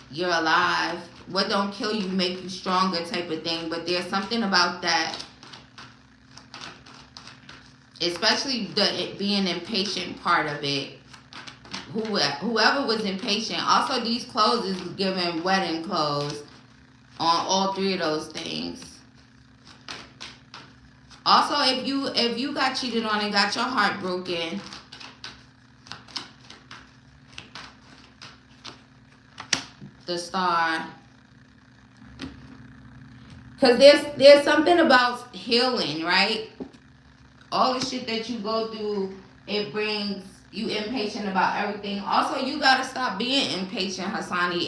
you're alive. What don't kill you make you stronger type of thing. But there's something about that, especially the being impatient part of it. Whoever was impatient. Also, these clothes is giving wedding clothes on all three of those things. Also, if you got cheated on and got your heart broken, the star, because there's something about healing, right? All the shit that you go through, it brings you impatient about everything. Also, you gotta stop being impatient, Hasani.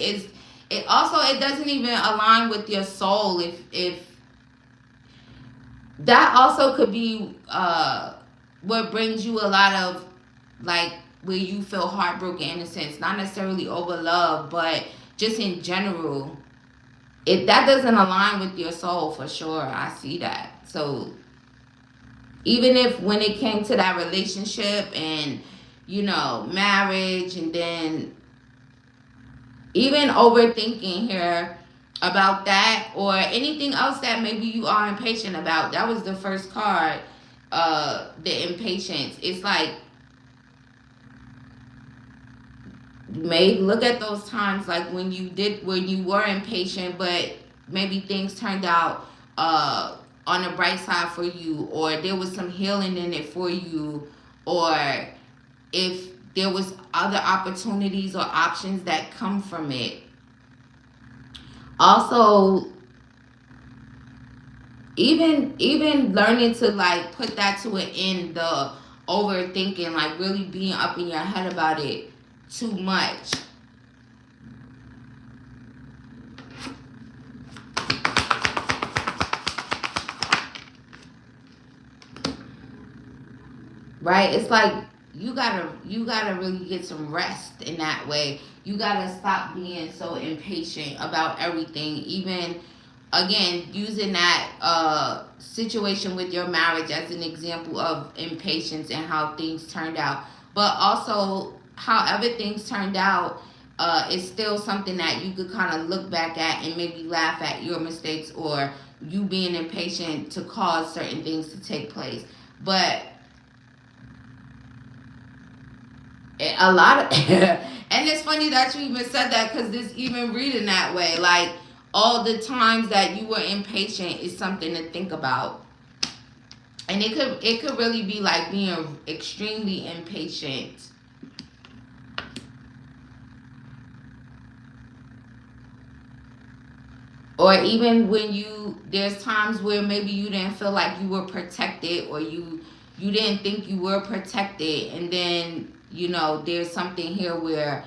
It doesn't even align with your soul. If that also could be what brings you a lot of like where you feel heartbroken in a sense, not necessarily over love, but just in general. If that doesn't align with your soul, for sure, I see that. So even if when it came to that relationship and marriage, and then even overthinking here about that, or anything else that maybe you are impatient about. That was the first card, the impatience. It's like, look at those times like when you were impatient, but maybe things turned out on the bright side for you, or there was some healing in it for you, or if there was other opportunities or options that come from it. Also, even learning to like put that to an end, the overthinking, like really being up in your head about it too much. Right? It's like you gotta really get some rest in that way. You gotta stop being so impatient about everything. Even again, using that situation with your marriage as an example of impatience and how things turned out. But also, however things turned out, it's still something that you could kind of look back at and maybe laugh at your mistakes or you being impatient to cause certain things to take place. But a lot of and it's funny that you even said that, because this even reading that way, like all the times that you were impatient is something to think about. And it could really be like being extremely impatient. Or even when there's times where maybe you didn't feel like you were protected, or you didn't think you were protected, and then there's something here where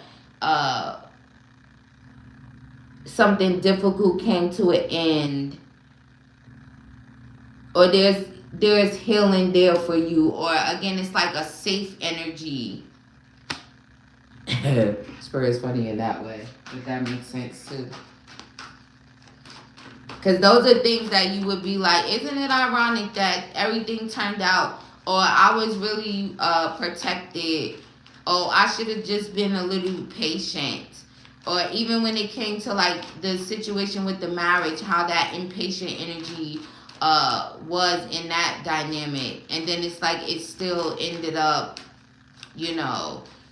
something difficult came to an end, or there's healing there for you, or again it's like a safe energy. Spirit is funny in that way, if that makes sense too. Because those are things that you would be like, isn't it ironic that everything turned out, or I was really protected, oh, I should have just been a little patient. Or even when it came to like the situation with the marriage, how that impatient energy was in that dynamic. And then it's like it still ended up,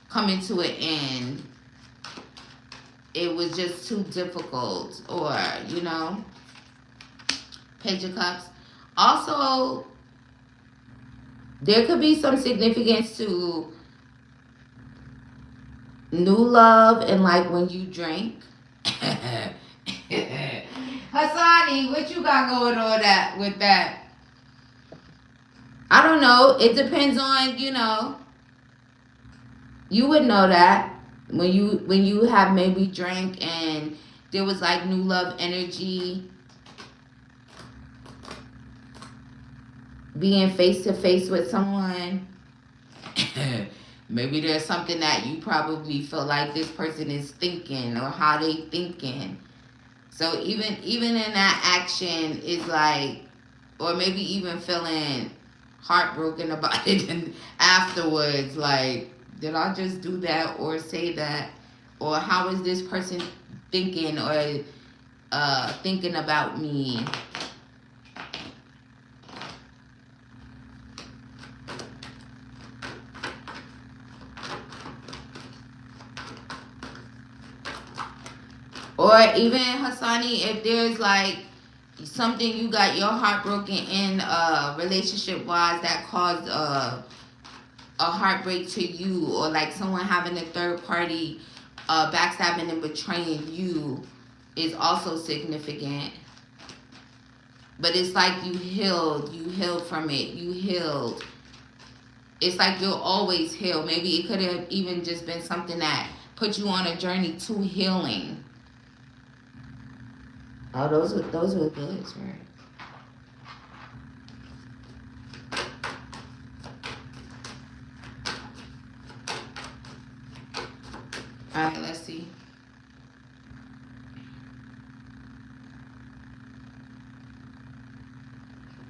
coming to an end. It was just too difficult, or, Page of Cups. Also, there could be some significance to new love and like when you drink. Hassani, what you got going on with that? I don't know. It depends on, you would know that when you have maybe drank and there was like new love energy, being face to face with someone. Maybe there's something that you probably feel like this person is thinking, or how they thinking. So even in that action is like, or maybe even feeling heartbroken about it and afterwards, like, did I just do that or say that? Or how is this person thinking or thinking about me? Or even, Hassani, if there's like something you got your heart broken in relationship wise that caused a heartbreak to you, or like someone having a third party backstabbing and betraying you, is also significant. But it's like you healed from it, you healed. It's like you'll always heal. Maybe it could have even just been something that put you on a journey to healing. Oh, those were good, right? All right, let's see.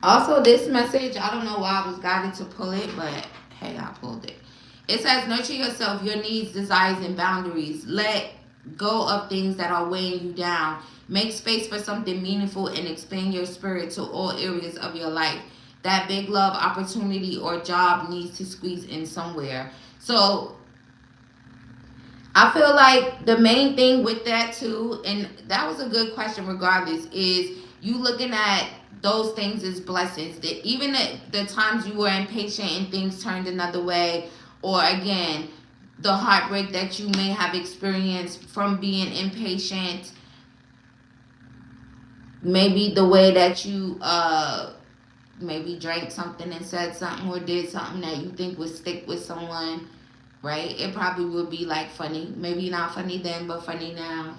Also, this message, I don't know why I was guided to pull it, but hey, I pulled it. It says, nurture yourself, your needs, desires, and boundaries. Let go of things that are weighing you down. Make space for something meaningful and expand your spirit to all areas of your life. That big love, opportunity, or job needs to squeeze in somewhere. So I feel like the main thing with that too, and that was a good question regardless, is you looking at those things as blessings. That even the times you were impatient and things turned another way, or again, the heartbreak that you may have experienced from being impatient, maybe the way that you maybe drank something and said something or did something that you think would stick with someone, right? It probably would be like funny. Maybe not funny then, but funny now.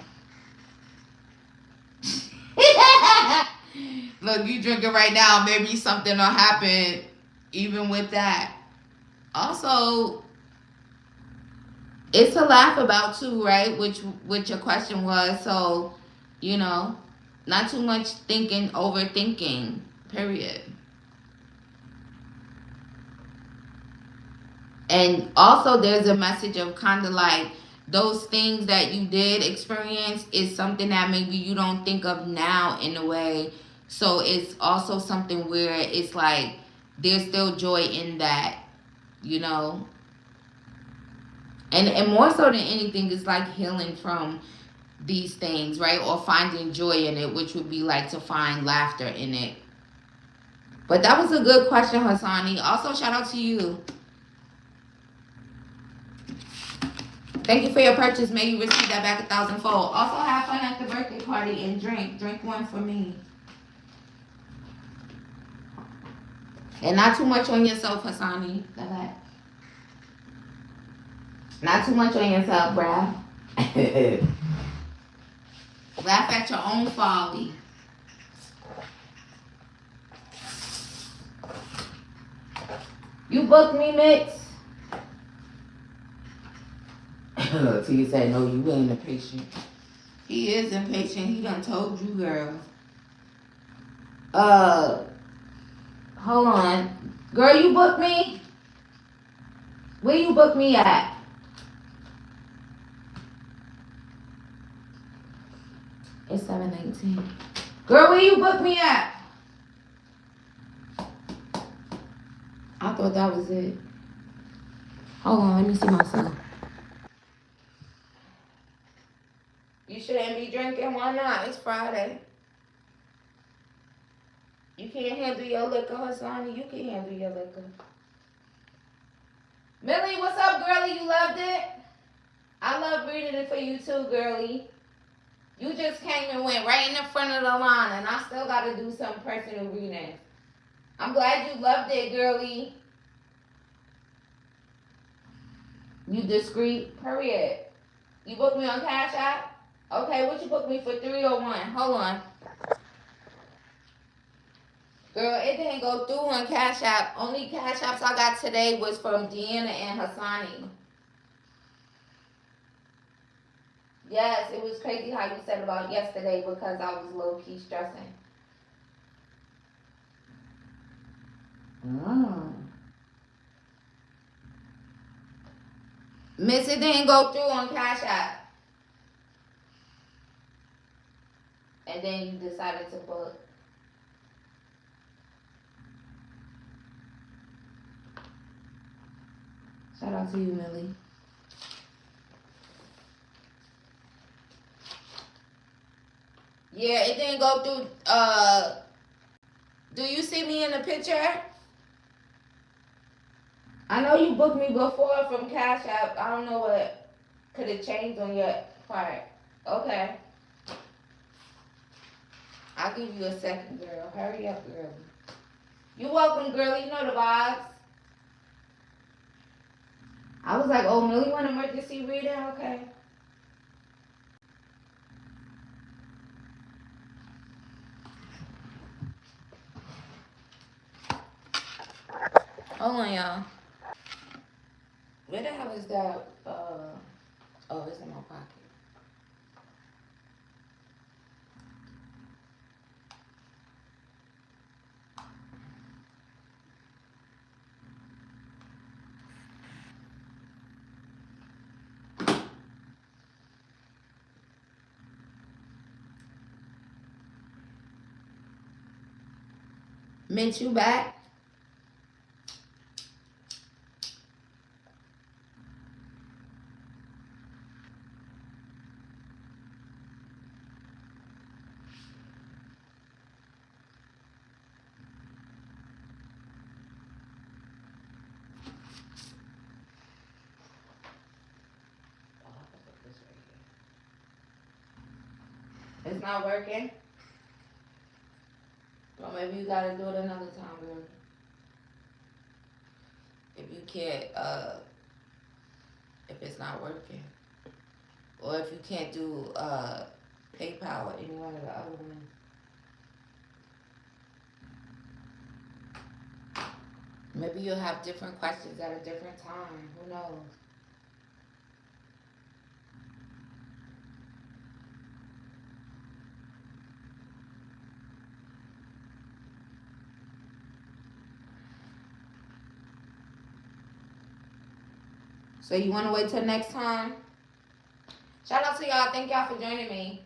Look, you drinking right now, maybe something will happen even with that. Also, it's to laugh about too, right? Which your question was. So, you know, not too much thinking, overthinking, period. And also there's a message of kind of like those things that you did experience is something that maybe you don't think of now in a way. So it's also something where it's like there's still joy in that, you know. And more so than anything, it's like healing from these things, right? Or finding joy in it, which would be like to find laughter in it. But that was a good question, Hassani. Also, shout out to you. Thank you for your purchase. May you receive that back 1,000-fold. Also, have fun at the birthday party and drink. Drink one for me. And not too much on yourself, Hassani. Not too much on yourself, bruh. Laugh at your own folly. You booked me, Mitch? So you said, no, you ain't impatient. He is impatient. He done told you, girl. Hold on. Girl, you booked me? Where you booked me at? It's 7:19. Girl, where you booked me at? I thought that was it. Hold on, let me see myself. You shouldn't be drinking. Why not? It's Friday. You can't handle your liquor, Hassani. You can handle your liquor. Millie, what's up, girlie? You loved it? I love reading it for you too, girlie. You just came and went right in the front of the line, and I still got to do some personal reading. I'm glad you loved it, girlie. You discreet, period. You booked me on Cash App? Okay, what you booked me for 301? Hold on. Girl, it didn't go through on Cash App. Only Cash Apps I got today was from Deanna and Hassani. Yes, it was crazy how you said about yesterday because I was low-key stressing. Miss, it didn't go through on Cash App. And then you decided to book. Shout out to you, Millie. Yeah, it didn't go through. Do you see me in the picture? I know you booked me before from Cash App. I don't know what could have changed on your part. Okay. I'll give you a second, girl. Hurry up, girl. You're welcome, girl. You know the vibes. I was like, oh, Millie want emergency reading? Okay. Hold on, y'all. Where the hell is that? Oh, it's in my pocket. Mint, you back? It's not working? Or maybe you gotta do it another time, girl. If you can't, if it's not working. Or if you can't do PayPal or any one of the other ones. Maybe you'll have different questions at a different time. Who knows? So you want to wait till next time? Shout out to y'all. Thank y'all for joining me.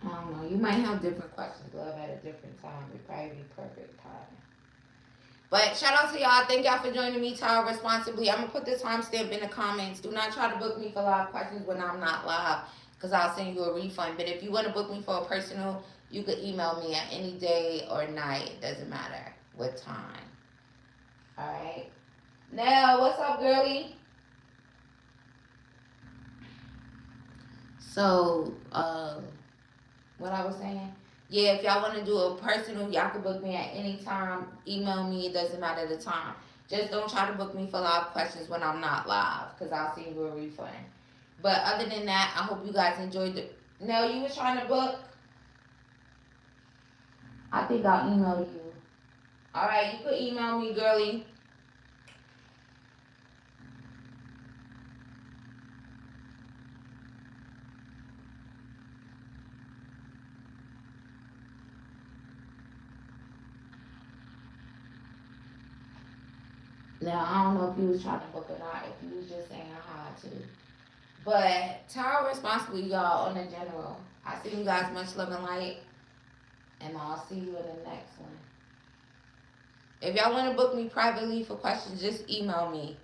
I don't know. You might have different questions, love, at a different time. It probably be perfect time. But shout out to y'all. Thank y'all for joining me. Tarot responsibly. I'm gonna put the timestamp in the comments. Do not try to book me for live questions when I'm not live, because I'll send you a refund. But if you want to book me for a personal, you could email me at any day or night. It doesn't matter what time. Alright. Now, what's up, girlie? So, what I was saying? Yeah, if y'all want to do a personal, y'all can book me at any time. Email me. It doesn't matter the time. Just don't try to book me for live questions when I'm not live, because I'll send you a refund. But other than that, I hope you guys enjoyed it. No, you was trying to book? I think I'll email you. Alright, you could email me, girlie. Now, I don't know if you was trying to book or not, if you was just saying hi too. But tarot responsibly, y'all, on the general. I see you guys, much love and light. And I'll see you in the next one. If y'all want to book me privately for questions, just email me.